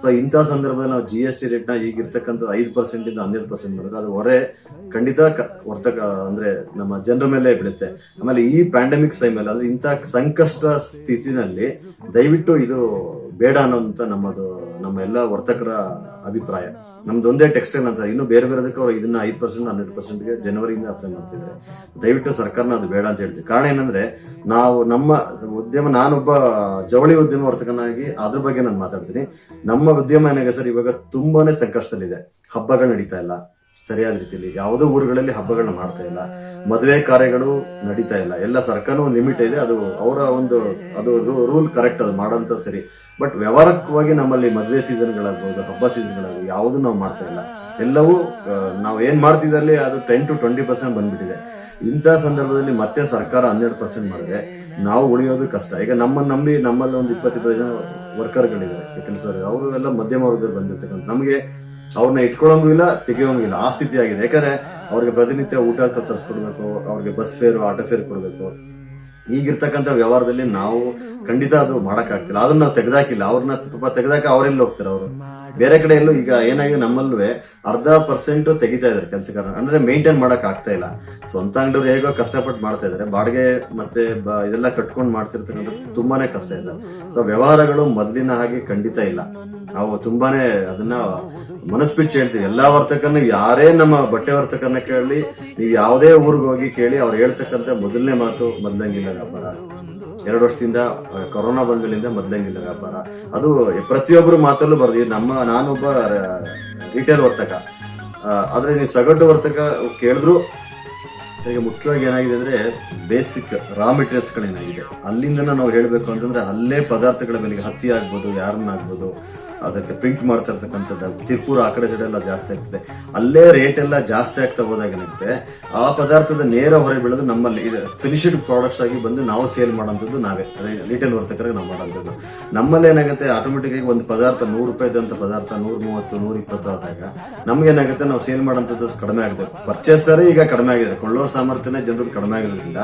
ಸೊ ಇಂಥ ಸಂದರ್ಭದಲ್ಲಿ ನಾವು GST ರೇಟ್ನ ಈಗಿರ್ತಕ್ಕಂಥ 5% ಇಂದ 12% ಮಾಡಿದ್ರೆ ಅದು ಹೊರೆ ಖಂಡಿತ ಅಂದ್ರೆ ನಮ್ಮ ಜನರ ಮೇಲೆ ಬೀಳುತ್ತೆ. ಆಮೇಲೆ ಈ ಪ್ಯಾಂಡಮಿಕ್ ಟೈಮಲ್ಲಿ ಅಂದ್ರೆ ಇಂಥ ಸಂಕಷ್ಟ ಸ್ಥಿತಿನಲ್ಲಿ ದಯವಿಟ್ಟು ಇದು ಬೇಡ ಅನ್ನೋಂತ ನಮ್ಮ ಎಲ್ಲ ವರ್ತಕರ ಅಭಿಪ್ರಾಯ. ನಮ್ದೊಂದೇ ಟೆಕ್ಸ್ಟೈಲ್ ಅಂತ, ಇನ್ನು ಬೇರೆ ಬೇರೆದಕ್ಕೆ ಅವರು ಇದನ್ನ 5% 12%ಗೆ ಜನವರಿಯಿಂದ ಅಪ್ಲೈ ಮಾಡ್ತಿದ್ದಾರೆ. ದಯವಿಟ್ಟು ಸರ್ಕಾರನ ಅದು ಬೇಡ ಅಂತ ಹೇಳ್ತೀವಿ. ಕಾರಣ ಏನಂದ್ರೆ, ನಾವು ನಮ್ಮ ಉದ್ಯಮ, ನಾನೊಬ್ಬ ಜವಳಿ ಉದ್ಯಮ ವರ್ತಕನಾಗಿ ಅದ್ರ ಬಗ್ಗೆ ನಾನು ಮಾತಾಡ್ತೀನಿ. ನಮ್ಮ ಉದ್ಯಮ ಏನಾಗಿದೆ ಸರ್, ಇವಾಗ ತುಂಬಾನೇ ಸಂಕಷ್ಟದಲ್ಲಿದೆ. ಹಬ್ಬಗಳು ನಡೀತಾ ಇಲ್ಲ ಸರಿಯಾದ ರೀತಿಯಲ್ಲಿ, ಯಾವುದೋ ಊರುಗಳಲ್ಲಿ ಹಬ್ಬಗಳನ್ನ ಮಾಡ್ತಾ ಇಲ್ಲ, ಮದುವೆ ಕಾರ್ಯಗಳು ನಡೀತಾ ಇಲ್ಲ. ಎಲ್ಲ ಸರ್ಕಾರನೂ ಒಂದು ಲಿಮಿಟ್ ಇದೆ, ಅದು ಅವರ ಅದು ರೂಲ್ ಕರೆಕ್ಟ್, ಅದು ಮಾಡೋಂಥ ಸರಿ. ಬಟ್ ವ್ಯವಹಾರಕವಾಗಿ ನಮ್ಮಲ್ಲಿ ಮದುವೆ ಸೀಸನ್ಗಳಾಗ್ಬೋದು, ಹಬ್ಬ ಸೀಸನ್ಗಳಾಗ್ಬೋದು, ಯಾವುದೂ ನಾವು ಮಾಡ್ತಾ ಇಲ್ಲ. ಎಲ್ಲವೂ ನಾವು ಏನ್ ಮಾಡ್ತಿದ್ದಲ್ಲಿ ಅದು 10 to 20% ಬಂದ್ಬಿಟ್ಟಿದೆ. ಇಂಥ ಸಂದರ್ಭದಲ್ಲಿ ಮತ್ತೆ ಸರ್ಕಾರ 12% ಮಾಡಿದ್ರೆ ನಾವು ಉಳಿಯೋದು ಕಷ್ಟ. ಈಗ ನಮ್ಮನ್ನ ನಂಬಿ ನಮ್ಮಲ್ಲಿ ಒಂದು 20 ಜನ ವರ್ಕರ್ಗಳಿದ್ದಾರೆ, ಕೆಲಸ, ಅವರು ಎಲ್ಲ ಮಧ್ಯಮ ವರ್ಗದಲ್ಲಿ ಬಂದಿರ್ತಕ್ಕಂಥ, ನಮಗೆ ಅವ್ರನ್ನ ಇಟ್ಕೊಳ್ಳೋಂಗೂ ಇಲ್ಲ, ತೆಗಿಯೋಂಗೂ ಇಲ್ಲ, ಆ ಸ್ಥಿತಿ ಆಗಿದೆ. ಯಾಕಂದ್ರೆ ಅವ್ರಿಗೆ ಪ್ರತಿನಿತ್ಯ ಊಟ ತರಿಸ್ಕೊಡ್ಬೇಕು, ಅವ್ರಿಗೆ ಬಸ್ ಫೇರು, ಆಟೋ ಫೇರ್ ಕೊಡ್ಬೇಕು, ಈಗಿರ್ತಕ್ಕಂಥ ವ್ಯವಹಾರದಲ್ಲಿ ನಾವು ಖಂಡಿತ ಅದು ಮಾಡಕ್ಕಾಗ್ತಿಲ್ಲ. ಅದನ್ನ ನಾವು ತೆಗೆದಾಕಿಲ್ಲ. ಅವ್ರನ್ನ ಪಾಪ ತೆಗೆದಾಕ ಅವ್ರೆಲ್ಲಿ ಹೋಗ್ತಾರೆ? ಅವರು ಬೇರೆ ಕಡೆ ಎಲ್ಲೂ ಈಗ ಏನಾಗಿದೆ ನಮ್ಮಲ್ಲೂ 0.5% ತೆಗಿತಾ ಇದಾರೆ ಕೆಲಸಗಾರ, ಅಂದ್ರೆ ಮೇಂಟೈನ್ ಮಾಡಕ್ ಆಗ್ತಾ ಇಲ್ಲ. ಸ್ವಂತ ಅಂಗಡಿಯವ್ರು ಹೇಗೋ ಕಷ್ಟಪಟ್ಟು ಮಾಡ್ತಾ ಇದಾರೆ, ಬಾಡಿಗೆ ಮತ್ತೆ ಇದೆಲ್ಲ ಕಟ್ಕೊಂಡು ಮಾಡ್ತಿರ್ತಕ್ಕಂಥ ತುಂಬಾನೇ ಕಷ್ಟ ಇದೆ. ಸೊ ವ್ಯವಹಾರಗಳು ಮೊದಲಿನ ಹಾಗೆ ಖಂಡಿತ ಇಲ್ಲ. ನಾವು ತುಂಬಾನೇ ಅದನ್ನ ಮನಸ್ಪಿಚ್ಚಿ ಹೇಳ್ತೀವಿ. ಎಲ್ಲಾ ವರ್ತಕರನ್ನು, ಯಾರೇ ನಮ್ಮ ಬಟ್ಟೆ ವರ್ತಕರನ್ನ ಕೇಳಿ, ನೀವು ಯಾವುದೇ ಊರಿಗೆ ಹೋಗಿ ಕೇಳಿ, ಅವ್ರು ಹೇಳ್ತಕ್ಕಂಥ ಮೊದಲನೇ ಮಾತು ಮೊದ್ಲಂಗಿಲ್ಲ ವ್ಯಾಪಾರ. 2 ವರ್ಷದಿಂದ ಕೊರೋನಾ ಬಂದ್ಮೇಲಿಂದ ಮೊದ್ಲಂಗಿಲ್ಲ ವ್ಯಾಪಾರ. ಅದು ಪ್ರತಿಯೊಬ್ಬರು ಮಾತಲ್ಲೂ ಬರ್ತೀವಿ. ನಾನೊಬ್ಬ ರಿಟೇಲ್ ವರ್ತಕ, ಆದ್ರೆ ನೀವು ಸಗಟು ವರ್ತಕ ಕೇಳಿದ್ರು ಈಗ ಮುಖ್ಯವಾಗಿ ಏನಾಗಿದೆ ಅಂದ್ರೆ ಬೇಸಿಕ್ ರಾ ಮೆಟೀರಿಯಲ್ಸ್ ಗಳೇನಾಗಿದೆ ಅಲ್ಲಿಂದ ನಾವು ಹೇಳ್ಬೇಕು ಅಂತಂದ್ರೆ ಅಲ್ಲೇ ಪದಾರ್ಥಗಳ ಬೆಲೆಗೆ ಹತ್ತಿ ಆಗ್ಬೋದು, ಯಾರನ್ನಾಗ್ಬೋದು, ಅದಕ್ಕೆ ಪ್ರಿಂಟ್ ಮಾಡ್ತಾ ಇರ್ತಕ್ಕಂಥದ್ದು ತಿರ್ಪೂರ ಆ ಕಡೆ ಸೈಡ್ ಎಲ್ಲ ಜಾಸ್ತಿ ಆಗ್ತದೆ. ಅಲ್ಲೇ ರೇಟ್ ಎಲ್ಲ ಜಾಸ್ತಿ ಆಗ್ತಾ ಹೋದಾಗ ಏನಾಗುತ್ತೆ, ಆ ಪದಾರ್ಥದ ನೇರ ಹೊರೆ ಬೀಳೋದು ನಮ್ಮಲ್ಲಿ ಫಿನಿಶ್ಡ್ ಪ್ರಾಡಕ್ಟ್ಸ್ ಆಗಿ ಬಂದು ನಾವು ಸೇಲ್ ಮಾಡೋಂಥದ್ದು ನಾವೇ ರಿಟೇಲ್ ವರ್ತಕರಿಗೆ ನಾವು ಮಾಡೋಂಥದ್ದು. ನಮ್ಮಲ್ಲಿ ಏನಾಗುತ್ತೆ, ಆಟೋಮೆಟಿಕ್ ಆಗಿ ಒಂದು ಪದಾರ್ಥ 100 ರೂಪಾಯಿದಂತ ಪದಾರ್ಥ 130, 120 ಆದಾಗ ನಮ್ಗೆ ಏನಾಗುತ್ತೆ, ನಾವು ಸೇಲ್ ಮಾಡೋಂಥದ್ದು ಕಡಿಮೆ ಆಗುತ್ತೆ. ಪರ್ಚೇಸರ್ ಈಗ ಕಡಿಮೆ ಆಗಿದೆ, ಕೊಳ್ಳೋ ಸಾಮರ್ಥ್ಯನೇ ಜನರದ್ದು ಕಡಿಮೆ ಆಗಿರೋದ್ರಿಂದ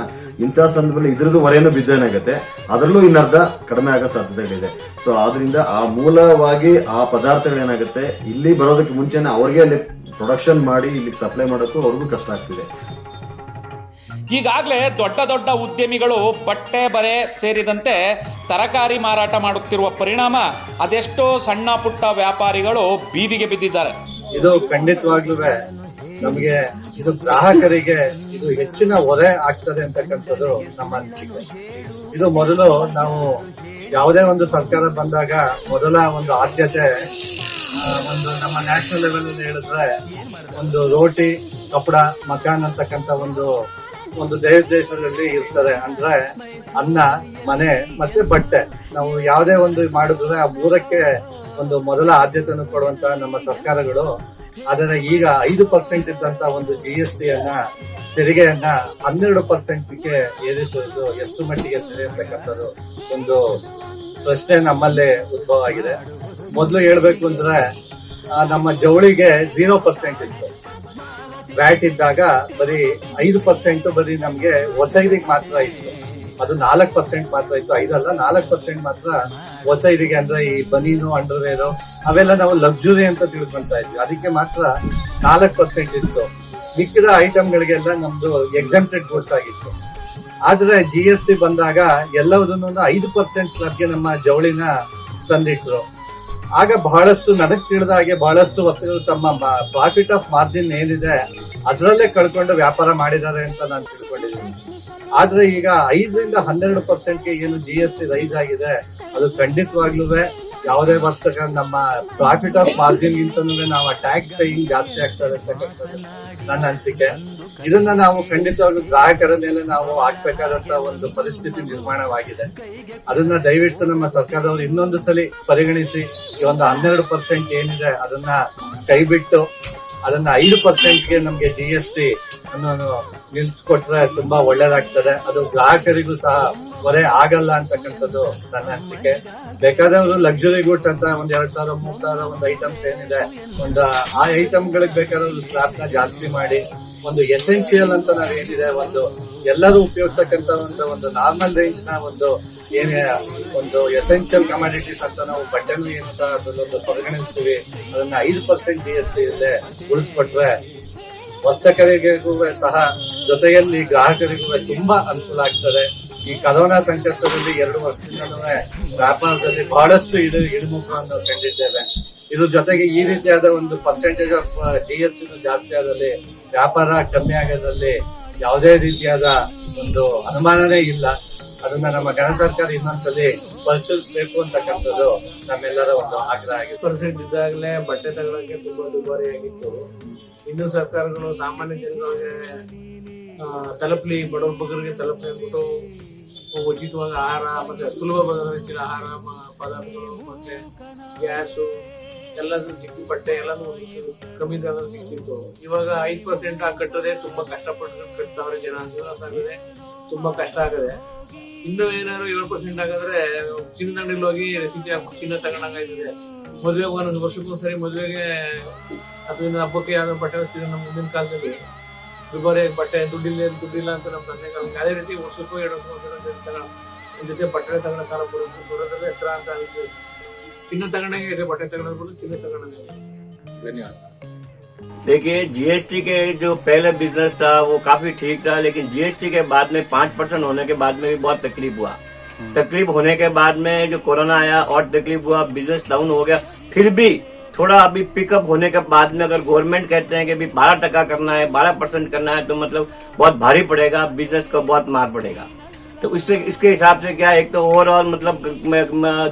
ಇಂತಹ ಸಂದರ್ಭದಲ್ಲಿ ಇದ್ರದ್ದು ಹೊರೆಯನ್ನು ಬಿದ್ದೇನಾಗುತ್ತೆ, ಅದರಲ್ಲೂ ಇನ್ನರ್ಧ ಕಡಿಮೆ ಆಗೋ ಸಾಧ್ಯತೆಗಳಿದೆ. ಸೊ ಆದ್ರಿಂದ ಆ ಮೂಲವಾಗಿ ಆ ಪದಾರ್ಥಗಳೇನಾಗುತ್ತೆ, ಇಲ್ಲಿ ಬರೋದಕ್ಕೆ ಮುಂಚೆನೆ ಅವ್ರಿಗೆ ಅಲ್ಲಿ ಪ್ರೊಡಕ್ಷನ್ ಮಾಡಿ ಇಲ್ಲಿಗೆ ಸಪ್ಲೈ ಮಾಡೋಕ್ಕೂ ಅವ್ರಿಗೂ ಕಷ್ಟ ಆಗ್ತಿದೆ. ಈಗಾಗಲೇ ದೊಡ್ಡ ದೊಡ್ಡ ಉದ್ಯಮಿಗಳು ಬಟ್ಟೆ ಬರೆ ಸೇರಿದಂತೆ ತರಕಾರಿ ಮಾರಾಟ ಮಾಡುತ್ತಿರುವ ಪರಿಣಾಮ ಅದೆಷ್ಟೋ ಸಣ್ಣ ಪುಟ್ಟ ವ್ಯಾಪಾರಿಗಳು ಬೀದಿಗೆ ಬಿದ್ದಿದ್ದಾರೆ. ಇದು ಖಂಡಿತವಾಗ್ಲೂ ನಮಗೆ ಇದು ಗ್ರಾಹಕರಿಗೆ ಇದು ಹೆಚ್ಚಿನ ಹೊರೆ ಆಗ್ತದೆ ಅಂತಕ್ಕಂಥದ್ದು ನಮ್ಮ ಅನಿಸಿಕೆ. ಇದು ಮೊದಲು ನಾವು ಯಾವುದೇ ಒಂದು ಸರ್ಕಾರ ಬಂದಾಗ ಮೊದಲ ಒಂದು ಆದ್ಯತೆ ಒಂದು ನಮ್ಮ ನ್ಯಾಷನಲ್ ಲೆವೆಲ್ ಅಲ್ಲಿ ಹೇಳಿದ್ರೆ ಒಂದು ರೋಟಿ, ಕಪಡ, ಮಕಾನ್ ಅಂತಕ್ಕಂಥ ಒಂದು ದೇಶದಲ್ಲಿ ಇರ್ತದೆ. ಅಂದ್ರೆ ಅನ್ನ, ಮನೆ ಮತ್ತೆ ಬಟ್ಟೆ. ನಾವು ಯಾವುದೇ ಒಂದು ಮಾಡಿದ್ರೆ ಆ ಮೂರಕ್ಕೆ ಒಂದು ಮೊದಲ ಆದ್ಯತೆಯನ್ನು ಕೊಡುವಂತ ನಮ್ಮ ಸರ್ಕಾರಗಳು. ಆದರೆ ಈಗ 5% ಇದ್ದಂತ ಒಂದು GST ತೆರಿಗೆಯನ್ನ 12%ಗೆ ಏರಿಸುವುದು ಎಷ್ಟು ಮಟ್ಟಿಗೆ ಸರಿ ಅಂತಕ್ಕಂಥದ್ದು ಒಂದು ಪ್ರಶ್ನೆ ನಮ್ಮಲ್ಲಿ ಉದ್ಭವ ಆಗಿದೆ. ಮೊದಲು ಹೇಳ್ಬೇಕು ಅಂದ್ರೆ ನಮ್ಮ ಜವಳಿಗೆ 0% ಇತ್ತು ವ್ಯಾಟ್ ಇದ್ದಾಗ, ಬರೀ 5% ಬರೀ ನಮ್ಗೆ ಹೊಸೈರಿಗೆ ಮಾತ್ರ ಇತ್ತು. ಅದು 4% ಮಾತ್ರ ಇತ್ತು, 5 ಅಲ್ಲ 4% ಮಾತ್ರ ಹೊಸೈರಿಗೆ. ಅಂದ್ರೆ ಈ ಬನೀನು, ಅಂಡರ್ವೇರು ಅವೆಲ್ಲ ನಾವು ಲಕ್ಸುರಿ ಅಂತ ತಿಳ್ಕೊಂತ ಇದ್ವಿ, ಅದಕ್ಕೆ ಮಾತ್ರ 4% ಇತ್ತು. ಮಿಕ್ಕಿದ ಐಟಮ್ಗಳಿಗೆಲ್ಲ ನಮ್ದು ಎಕ್ಸೆಂಪ್ಟೆಡ್ ಗೂಡ್ಸ್ ಆಗಿತ್ತು. ಆದ್ರೆ GST ಬಂದಾಗ ಎಲ್ಲದನ್ನು 5% ಸ್ಲಾಬ್ಗೆ ನಮ್ಮ ಜವಳಿನ ತಂದಿಟ್ರು. ಆಗ ಬಹಳಷ್ಟು ನನಗ್ ತಿಳಿದ ಹಾಗೆ ಬಹಳಷ್ಟು ವರ್ತಕರು ತಮ್ಮ ಪ್ರಾಫಿಟ್ ಆಫ್ ಮಾರ್ಜಿನ್ ಏನಿದೆ ಅದರಲ್ಲೇ ಕಳ್ಕೊಂಡು ವ್ಯಾಪಾರ ಮಾಡಿದ್ದಾರೆ ಅಂತ ನಾನು ತಿಳ್ಕೊಂಡಿದ್ದೀನಿ. ಆದ್ರೆ ಈಗ 5ರಿಂದ 12%ಗೆ ಏನು GST ರೈಸ್ ಆಗಿದೆ, ಅದು ಖಂಡಿತವಾಗ್ಲೂ ಯಾವುದೇ ವರ್ತಕ ನಮ್ಮ ಪ್ರಾಫಿಟ್ ಆಫ್ ಮಾರ್ಜಿನ್ ಗಿಂತನೂ ನಾವು ಟ್ಯಾಕ್ಸ್ ಪೇಯಿಂಗ್ ಜಾಸ್ತಿ ಆಗ್ತದೆ ಅಂತಕ್ಕಂಥದ್ದು ನನ್ನ ಅನಿಸಿಕೆ. ಇದನ್ನ ನಾವು ಖಂಡಿತವಾಗ್ಲೂ ಗ್ರಾಹಕರ ಮೇಲೆ ನಾವು ಹಾಕ್ಬೇಕಾದಂತ ಒಂದು ಪರಿಸ್ಥಿತಿ ನಿರ್ಮಾಣವಾಗಿದೆ. ಅದನ್ನ ದಯವಿಟ್ಟು ನಮ್ಮ ಸರ್ಕಾರದವರು ಇನ್ನೊಂದು ಸಲ ಪರಿಗಣಿಸಿ ಈ ಒಂದು 12% ಏನಿದೆ ಅದನ್ನ ಕೈ ಬಿಟ್ಟು ಅದನ್ನ 5%ಗೆ ನಮ್ಗೆ GST ಅನ್ನು ನಿಲ್ಸ್ಕೊಟ್ರೆ ತುಂಬಾ ಒಳ್ಳೇದಾಗ್ತದೆ. ಅದು ಗ್ರಾಹಕರಿಗೂ ಸಹ ಹೊರೆ ಆಗಲ್ಲ ಅಂತಕ್ಕಂಥದ್ದು ನನ್ನ ಅನಿಸಿಕೆ. ಬೇಕಾದವರು ಲಕ್ಸುರಿ ಗೂಡ್ಸ್ ಅಂತ 2,000, 3,000 ಒಂದು ಐಟಮ್ಸ್ ಏನಿದೆ, ಆ ಐಟಮ್ಗಳಿಗೆ ಬೇಕಾದವರು ಸ್ಲಾಬ್ ನ ಜಾಸ್ತಿ ಮಾಡಿ, ಒಂದು ಎಸೆನ್ಷಿಯಲ್ ಅಂತ ನಾವೇನಿದೆ, ಒಂದು ಎಲ್ಲರೂ ಉಪಯೋಗಿಸಕ್ಕಂತ ಒಂದು ನಾರ್ಮಲ್ ರೇಂಜ್ ನ ಒಂದು ಎಸೆನ್ಷಿಯಲ್ ಕಮಾಡಿಟೀಸ್ ಅಂತ ನಾವು ಬಟ್ಟೆನೂ ಏನು ಸಹ ಅದನ್ನೊಂದು ಪರಿಗಣಿಸ್ತೀವಿ. ಅದನ್ನ 5% GST ಇಲ್ಲದೆ ಉಳಿಸ್ಕೊಟ್ರೆ ವರ್ತಕರಿಗೂ ಸಹ ಜೊತೆಯಲ್ಲಿ ಗ್ರಾಹಕರಿಗೂ ತುಂಬಾ ಅನುಕೂಲ ಆಗ್ತದೆ. ಈ ಕೊರೋನಾ ಸಂಕಷ್ಟದಲ್ಲಿ 2 ವರ್ಷದಿಂದಲೂ ವ್ಯಾಪಾರದಲ್ಲಿ ಬಹಳಷ್ಟು ಇಳಿಮುಖವನ್ನು ಕಂಡಿದ್ದೇವೆ. ಇದ್ರ ಜೊತೆಗೆ ಈ ರೀತಿಯಾದ ಒಂದು ಪರ್ಸೆಂಟೇಜ್ ಆಫ್ GST ಜಾಸ್ತಿ ಆದಲ್ಲಿ ವ್ಯಾಪಾರ ಕಮ್ಮಿ ಆಗೋದ್ರಲ್ಲಿ ಯಾವುದೇ ರೀತಿಯಾದ ಒಂದು ಅನುಮಾನನೇ ಇಲ್ಲ. ಅದನ್ನ ನಮ್ಮ ಘನ ಸರ್ಕಾರ ಇನ್ನೊಂದ್ಸಲಿ ಪರಿಶೀಲಿಸಬೇಕು ಅಂತಕ್ಕಂಥದ್ದು ನಮ್ಮೆಲ್ಲರ ಒಂದು ಆಗ್ರಹ ಆಗಿದೆ. 10% ಇದ್ದಾಗಲೇ ಬಟ್ಟೆ ತಗೊಳಕ್ಕೆ ತುಂಬಾ ದುಬಾರಿ ಆಗಿತ್ತು. ಇನ್ನು ಸರ್ಕಾರಗಳು ಸಾಮಾನ್ಯ ಜನರಿಗೆ ತಲುಪಲಿ, ಬಡವರ ಬಗ್ಗರಿಗೆ ತಲುಪಲಿ ಅಂದ್ಬಿಟ್ಟು ಉಚಿತವಾಗಿ ಆಹಾರ ಮತ್ತೆ ಸುಲಭ ರೀತಿಯ ಆಹಾರ ಪದಾರ್ಥಗಳು ಮತ್ತೆ ಗ್ಯಾಸು ಎಲ್ಲ ಚಿಕ್ಕಿ ಬಟ್ಟೆ ಎಲ್ಲನೂ ಕಮ್ಮಿ ದರದಲ್ಲಿ ಸಿಕ್ತಿತ್ತು. ಇವಾಗ 5% ಕಟ್ಟೋದೇ ತುಂಬಾ ಕಷ್ಟಪಟ್ಟು ಕಟ್ತಾವ್ರೆ ಜನ, ಆಗಿದೆ ತುಂಬಾ ಕಷ್ಟ ಆಗದೆ. ಇನ್ನು ಏನಾದ್ರು 7% ಆಗಿದ್ರೆ ಚಿನ್ನದ ಅಂಗಡಿಲಿ ಹೋಗಿ ರಸೀದಿ ಹಾಕಿ ಚಿನ್ನ ತಗೊಂಡಾಗ್ತದೆ. ಮದುವೆಗೆ ಒಂದೊಂದು ವರ್ಷಕ್ಕೊಂದ್ಸರಿ ಮದುವೆಗೆ ಅಥವಾ ಹಬ್ಬಕ್ಕೆ ಯಾವ್ದೋ ಬಟ್ಟೆ ಹಚ್ಚಿದ್ರೆ ನಮ್ಮ ಮುಂದಿನ ಕಾಲದಲ್ಲಿ ದುಬಾರಿಯಾಗಿ ಬಟ್ಟೆ ದುಡ್ಡಿಲ್ಲ ಅಂತ ನಮ್ಮ ತಂದೆಗಳು ಅದೇ ರೀತಿ ವರ್ಷಕ್ಕೂ 2 ವರ್ಷ ಒಂದ್ ಜೊತೆ ಬಟ್ಟೆ ತಗೊಳ್ಳೋ ಕಾಲ ಬರೋದ್ರಲ್ಲಿ ಎತ್ತರ ಅಂತ ಅನಿಸ್ತದೆ. ಚಿನ್ನ ತಗೊಂಡಂಗೆ ಬಟ್ಟೆ ತಗೊಳ್ಳೋದು ಬದಲು ಚಿನ್ನ ತಗೊಂಡಂಗೆ. ಧನ್ಯವಾದ. देखिए जीएसटी के जो पहले बिजनेस था वो काफी ठीक था, लेकिन जीएसटी के बाद में 5% होने के बाद में भी बहुत तकलीफ हुआ। तकलीफ होने के बाद में जो कोरोना आया और तकलीफ हुआ, बिजनेस डाउन हो गया। फिर भी थोड़ा अभी पिकअप होने के बाद में अगर गवर्नमेंट कहते हैं कि भी 12% करना है, 12% करना है, तो मतलब बहुत भारी पड़ेगा, बिजनेस को बहुत मार पड़ेगा। तो इसके हिसाब से क्या, एक तो ओवरऑल मतलब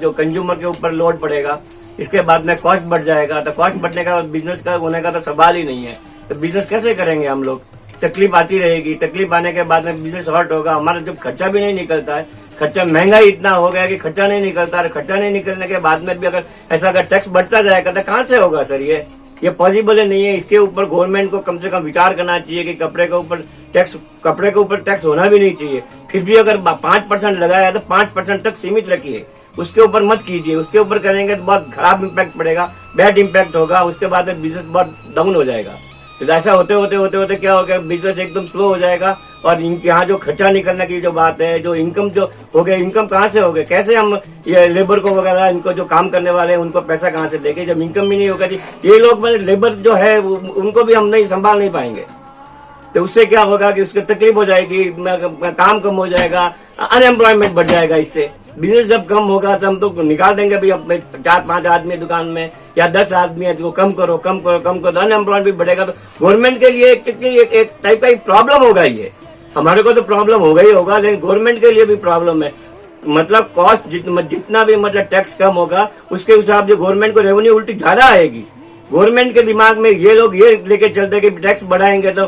जो कंज्यूमर के ऊपर लोड पड़ेगा, इसके बाद में कॉस्ट बढ़ जाएगा। तो कॉस्ट बढ़ने का बिजनेस का होने का तो सवाल ही नहीं है। तो बिजनेस कैसे करेंगे हम लोग? तकलीफ आती रहेगी, तकलीफ आने के बाद में बिजनेस हॉट होगा। हमारा जब खर्चा भी नहीं निकलता है, खर्चा महंगाई इतना हो गया कि खर्चा नहीं निकलता है। खर्चा नहीं निकलने के बाद में भी अगर ऐसा अगर टैक्स बढ़ता जाएगा तो कहाँ से होगा सर? ये पॉसिबल ही नहीं है। इसके ऊपर गवर्नमेंट को कम से कम विचार करना चाहिए कि कपड़े के ऊपर टैक्स होना भी नहीं चाहिए। फिर भी अगर 5% लगाया तो 5% तक सीमित रखिए, उसके ऊपर मत कीजिए। उसके ऊपर करेंगे तो बहुत खराब इम्पैक्ट पड़ेगा, बैड इम्पैक्ट होगा। उसके बाद में बिजनेस बहुत डाउन हो जाएगा। तो ऐसा होते होते क्या होगा, बिजनेस एकदम स्लो हो जाएगा। और यहाँ जो खर्चा निकलने की जो बात है, जो इनकम जो हो गया, इनकम कहाँ से हो गए? कैसे हम ये लेबर को वगैरह इनको जो काम करने वाले हैं उनको पैसा कहाँ से देंगे जब इनकम भी नहीं होगा? ये लोग लेबर जो है उनको भी हम नहीं संभाल नहीं पाएंगे। तो उससे क्या होगा कि उसको तकलीफ हो जाएगी, काम कम हो जाएगा, अनएम्प्लॉयमेंट बढ़ जाएगा। इससे बिजनेस जब कम होगा तो हम तो निकाल देंगे भाई अपने 4-5 आदमी दुकान में या 10 आदमी है, तो कम करो। अनएम्प्लॉयमेंट भी बढ़ेगा। तो गवर्नमेंट के लिए एक टाइप का प्रॉब्लम होगा। ये हमारे को तो प्रॉब्लम होगा ही होगा, लेकिन गवर्नमेंट के लिए भी प्रॉब्लम है। मतलब कॉस्ट जितना भी मतलब टैक्स कम होगा, उसके हिसाब से गवर्नमेंट को रेवेन्यू उल्टी ज्यादा आएगी। गवर्नमेंट के दिमाग में ये लोग ये लेके चलते कि टैक्स बढ़ाएंगे तो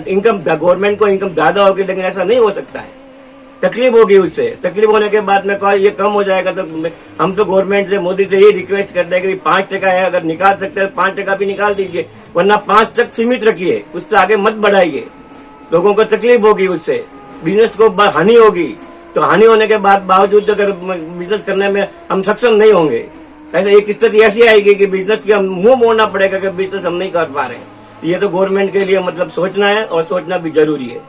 इनकम गवर्नमेंट को इनकम ज्यादा होगी, लेकिन ऐसा नहीं हो सकता है। तकलीफ होगी उससे। तकलीफ होने के बाद में ये कम हो जाएगा। तो हम तो गवर्नमेंट से, मोदी से ये रिक्वेस्ट करते हैं कि 5% है, अगर निकाल सकते हैं 5% भी निकाल दीजिए, वरना 5 तक सीमित रखिए, उससे आगे मत बढ़ाइए। लोगों को तकलीफ होगी, उससे बिजनेस को हानि होगी। तो हानि होने के बावजूद अगर बिजनेस करने में हम सक्षम नहीं होंगे, ऐसे एक स्थिति ऐसी आएगी कि बिजनेस के मुंह मोड़ना पड़ेगा कि बिजनेस हम नहीं कर पा रहे हैं। ये तो गवर्नमेंट के लिए मतलब सोचना है, और सोचना भी जरूरी है।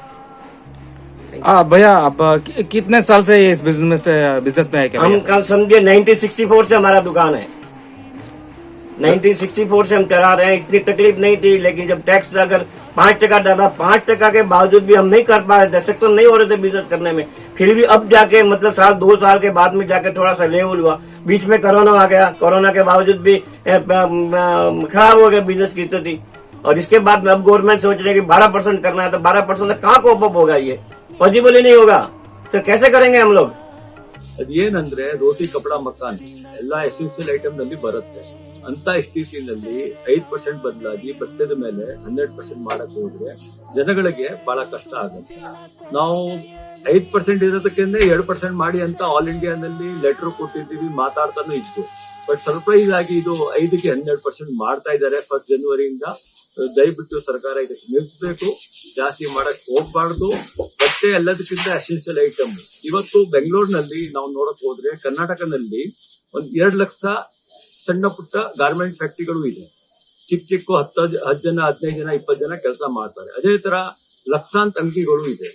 भैया आप कितने साल से इस बिजनेस में है क्या? हम कल समझिए 1964 से हमारा दुकान है। 1964 से हम चला रहे हैं। इतनी तकलीफ नहीं थी, लेकिन जब टैक्स अगर 5% डाला, 5% के बावजूद भी हम नहीं कर पा रहे थे, सक्षम नहीं हो रहे थे बिजनेस करने में। फिर भी अब जाके मतलब 2 साल के बाद में जाके थोड़ा सा लेवल हुआ। बीच में कोरोना आ गया, कोरोना के बावजूद भी खराब हो गया बिजनेस की स्थिति। और इसके बाद में अब गवर्नमेंट सोच रही है कि 12% करना है, तो 12% कहाँ कोप अप होगा? ये पॉसिबल ही नहीं होगा। सर कैसे करेंगे हम लोग? ಅದೇನಂದ್ರೆ ರೋಟಿ ಕಪಡ ಮಕಾನ್ ಎಲ್ಲ ಎಸೆನ್ಷಿಯಲ್ ಐಟಮ್ ನಲ್ಲಿ ಬರುತ್ತೆ ಅಂತ ಸ್ಥಿತಿನಲ್ಲಿ 5% ಬದಲಾಗಿ ಬಟ್ಟೆದ ಮೇಲೆ 100% ಮಾಡಕ್ ಹೋದ್ರೆ ಜನಗಳಿಗೆ ಬಹಳ ಕಷ್ಟ ಆಗುತ್ತೆ. ನಾವು 5% ಇರೋದಕ್ಕೆ 2% ಮಾಡಿ ಅಂತ ಆಲ್ ಇಂಡಿಯಾನಲ್ಲಿ ಲೆಟರ್ ಕೊಟ್ಟಿದ್ದೀವಿ, ಮಾತಾಡ್ತಾನು ಇತ್ತು. ಬಟ್ ಸರ್ಪ್ರೈಸ್ ಆಗಿ ಇದು 5ಕ್ಕೆ 100% ಮಾಡ್ತಾ ಇದ್ದಾರೆ 1 ಜನವರಿಯಿಂದ. ದಯವಿಟ್ಟು ಸರ್ಕಾರ ಇದಕ್ಕೆ ನಿಲ್ಲಿಸಬೇಕು, ಜಾಸ್ತಿ ಮಾಡಕ್ ಹೋಗ್ಬಾರ್ದು. ಬಟ್ಟೆ ಎಲ್ಲದಕ್ಕಿಂತ ಎಸೆನ್ಷಿಯಲ್ ಐಟಮ್. ಇವತ್ತು ಬೆಂಗಳೂರಿನಲ್ಲಿ ನಾವು ನೋಡಕ್ ಹೋದ್ರೆ ಕರ್ನಾಟಕದಲ್ಲಿ 2 ಲಕ್ಷ ಸಣ್ಣ ಪುಟ್ಟ ಗಾರ್ಮೆಂಟ್ ಫ್ಯಾಕ್ಟರಿಗಳು ಇದೆ. ಚಿಕ್ಕ 10 ಜನ, 15 ಜನ, 20 ಜನ ಕೆಲಸ ಮಾಡ್ತಾರೆ. ಅದೇ ತರ ಲಕ್ಷಾಂತರ ಅಂಗಡಿಗಳು ಇದೆ.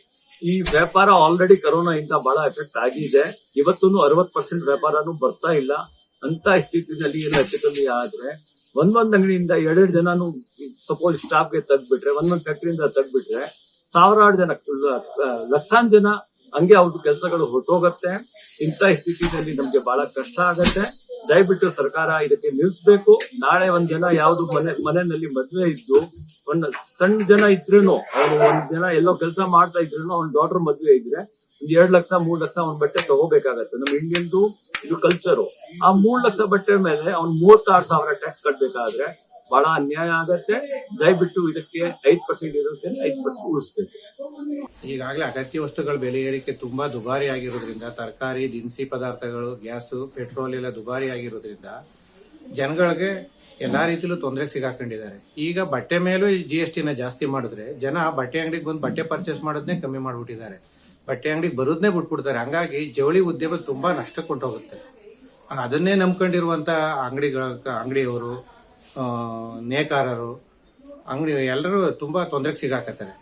ಈ ವ್ಯಾಪಾರ ಆಲ್ರೆಡಿ ಕೊರೋನಾ ಇಂದ ಬಹಳ ಎಫೆಕ್ಟ್ ಆಗಿದೆ. ಇವತ್ತು 60% ವ್ಯಾಪಾರನೂ ಬರ್ತಾ ಇಲ್ಲ. ಅಂತ ಸ್ಥಿತಿನಲ್ಲಿ ಏನು ಹೆಚ್ಚು ಕಮ್ಮಿ ಆದ್ರೆ ಒಂದ್ ಅಂಗಡಿಯಿಂದ 2 ಜನನು ಸಪೋಸ್ ಸ್ಟಾಫ್ಗೆ ತೆಗ್ದ್ಬಿಟ್ರೆ, ಒಂದೊಂದು ಫ್ಯಾಕ್ಟರಿಯಿಂದ ತೆಗ್ದ್ಬಿಟ್ರೆ ಸಾವಿರಾರು ಜನ, ಲಕ್ಷಾಂತರ ಜನ ಹಂಗೆ ಅವ್ರದ್ದು ಕೆಲಸಗಳು ಹೊರಟೋಗತ್ತೆ. ಇಂಥ ಸ್ಥಿತಿನಲ್ಲಿ ನಮ್ಗೆ ಬಹಳ ಕಷ್ಟ ಆಗತ್ತೆ. ದಯವಿಟ್ಟು ಸರ್ಕಾರ ಇದಕ್ಕೆ ನಿಲ್ಲಿಸಬೇಕು. ನಾಳೆ 1 ಜನ ಯಾವ್ದು ಮನೆಯಲ್ಲಿ ಮದ್ವೆ ಇದ್ದು ಒಂದ್ ಸಣ್ಣ ಜನ ಇದ್ರೂನು, ಅವ್ನು 1 ಜನ ಎಲ್ಲೋ ಕೆಲಸ ಮಾಡ್ತಾ ಇದ್ರೂನು ಅವ್ನ ಡಾಟರ್ ಮದ್ವೆ ಇದ್ರೆ 2 ಲಕ್ಷ 3 ಲಕ್ಷ ಅವ್ನ ಬಟ್ಟೆ ತಗೋಬೇಕಾಗತ್ತೆ. ನಮ್ಮ ಇಂಡಿಯನ್ದು ಇದು ಕಲ್ಚರು. ಆ 3 ಲಕ್ಷ ಬಟ್ಟೆ ಮೇಲೆ ಅವ್ನು 36,000 ಟ್ಯಾಕ್ಸ್ ಕಟ್ಬೇಕಾದ್ರೆ ಬಹಳ ಅನ್ಯಾಯ ಆಗತ್ತೆ. ದಯವಿಟ್ಟು ಇದಕ್ಕೆ 5% ಇರುತ್ತೆ, 5% ಉಳಿಸ್ಬೇಕು. ಈಗಾಗಲೇ ಅಗತ್ಯ ವಸ್ತುಗಳ ಬೆಲೆ ಏರಿಕೆ ತುಂಬಾ ದುಬಾರಿ ಆಗಿರೋದ್ರಿಂದ, ತರಕಾರಿ, ದಿನಸಿ ಪದಾರ್ಥಗಳು, ಗ್ಯಾಸು, ಪೆಟ್ರೋಲ್ ಎಲ್ಲ ದುಬಾರಿ ಆಗಿರೋದ್ರಿಂದ ಜನಗಳಿಗೆ ಎಲ್ಲಾ ರೀತಿಲೂ ತೊಂದರೆ ಸಿಗಾಕೊಂಡಿದ್ದಾರೆ. ಈಗ ಬಟ್ಟೆ ಮೇಲೂ ಈ GST ಜಾಸ್ತಿ ಮಾಡಿದ್ರೆ ಜನ ಬಟ್ಟೆ ಅಂಗಡಿಗೆ ಬಂದು ಬಟ್ಟೆ ಪರ್ಚೇಸ್ ಮಾಡೋದನ್ನೇ ಕಮ್ಮಿ ಮಾಡ್ಬಿಟ್ಟಿದ್ದಾರೆ. ಬಟ್ಟೆ ಅಂಗಡಿಗೆ ಬರೋದನ್ನೇ ಬಿಟ್ಬಿಡ್ತಾರೆ. ಹಂಗಾಗಿ ಜವಳಿ ಉದ್ಯಮ ತುಂಬಾ ನಷ್ಟಕೊಂಡೋಗುತ್ತೆ. ಅದನ್ನೇ ನಂಬ್ಕೊಂಡಿರುವಂತ ಅಂಗಡಿಯವರು, ನೇಕಾರರು ಅಂಗಡಿ ಎಲ್ಲರೂ ತುಂಬಾ ತೊಂದರೆಗೆ ಸಿಗಾಕತ್ತಾರೆ.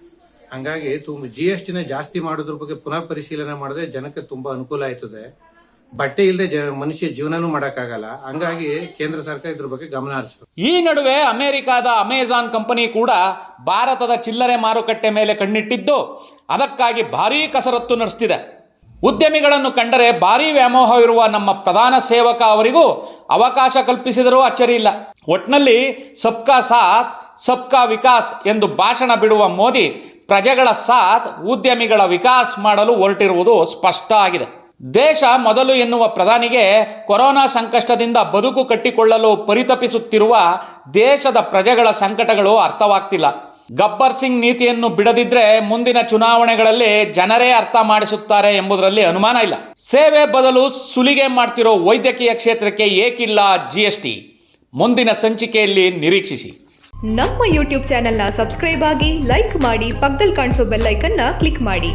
ಹಂಗಾಗಿ GST ನ ಜಾಸ್ತಿ ಮಾಡೋದ್ರ ಬಗ್ಗೆ ಪುನಃ ಪರಿಶೀಲನೆ ಮಾಡಿದ್ರೆ ಜನಕ್ಕೆ ತುಂಬಾ ಅನುಕೂಲ ಆಯ್ತದೆ. ಬಟ್ಟೆ ಇಲ್ಲದೆ ಮನುಷ್ಯ ಜೀವನನೂ ಮಾಡಕ್ಕಾಗಲ್ಲ. ಹಂಗಾಗಿ ಕೇಂದ್ರ ಸರ್ಕಾರ ಇದ್ರ ಬಗ್ಗೆ ಗಮನ ಹರಿಸಬೇಕು. ಈ ನಡುವೆ ಅಮೆರಿಕಾದ ಅಮೆಜಾನ್ ಕಂಪನಿ ಕೂಡ ಭಾರತದ ಚಿಲ್ಲರೆ ಮಾರುಕಟ್ಟೆ ಮೇಲೆ ಕಣ್ಣಿಟ್ಟಿದ್ದು ಅದಕ್ಕಾಗಿ ಭಾರೀ ಕಸರತ್ತು ನಡೆಸ್ತಿದೆ. ಉದ್ಯಮಿಗಳನ್ನು ಕಂಡರೆ ಭಾರೀ ವ್ಯಾಮೋಹವಿರುವ ನಮ್ಮ ಪ್ರಧಾನ ಸೇವಕ ಅವರಿಗೂ ಅವಕಾಶ ಕಲ್ಪಿಸಿದರೂ ಅಚ್ಚರಿ ಇಲ್ಲ. ಒಟ್ನಲ್ಲಿ ಸಬ್ಕಾ ಸಾಥ್ ಸಬ್ಕಾ ವಿಕಾಸ್ ಎಂದು ಭಾಷಣ ಬಿಡುವ ಮೋದಿ ಪ್ರಜೆಗಳ ಸಾಥ್ ಉದ್ಯಮಿಗಳ ವಿಕಾಸ್ ಮಾಡಲು ಹೊರಟಿರುವುದು ಸ್ಪಷ್ಟ ಆಗಿದೆ. ದೇಶ ಮೊದಲು ಎನ್ನುವ ಪ್ರಧಾನಿಗೆ ಕೊರೋನಾ ಸಂಕಷ್ಟದಿಂದ ಬದುಕು ಕಟ್ಟಿಕೊಳ್ಳಲು ಪರಿತಪಿಸುತ್ತಿರುವ ದೇಶದ ಪ್ರಜೆಗಳ ಸಂಕಟಗಳು ಅರ್ಥವಾಗ್ತಿಲ್ಲ. ಗಬ್ಬರ್ ಸಿಂಗ್ ನೀತಿಯನ್ನು ಬಿಡದಿದ್ರೆ ಮುಂದಿನ ಚುನಾವಣೆಗಳಲ್ಲಿ ಜನರೇ ಅರ್ಥ ಮಾಡಿಸುತ್ತಾರೆ ಎಂಬುದರಲ್ಲಿ ಅನುಮಾನ ಇಲ್ಲ. ಸೇವೆ ಬದಲು ಸುಲಿಗೆ ಮಾಡ್ತಿರೋ ವೈದ್ಯಕೀಯ ಕ್ಷೇತ್ರಕ್ಕೆ ಏಕಿಲ್ಲ GST? ಮುಂದಿನ ಸಂಚಿಕೆಯಲ್ಲಿ ನಿರೀಕ್ಷಿಸಿ. ನಮ್ಮ ಯೂಟ್ಯೂಬ್ ಚಾನೆಲ್ನ ಸಬ್ಸ್ಕ್ರೈಬ್ ಆಗಿ, ಲೈಕ್ ಮಾಡಿ, ಪಕ್ಕದಲ್ಲಿ ಕಾಣಿಸೋ ಬೆಲ್ ಐಕನ್ನ ಕ್ಲಿಕ್ ಮಾಡಿ.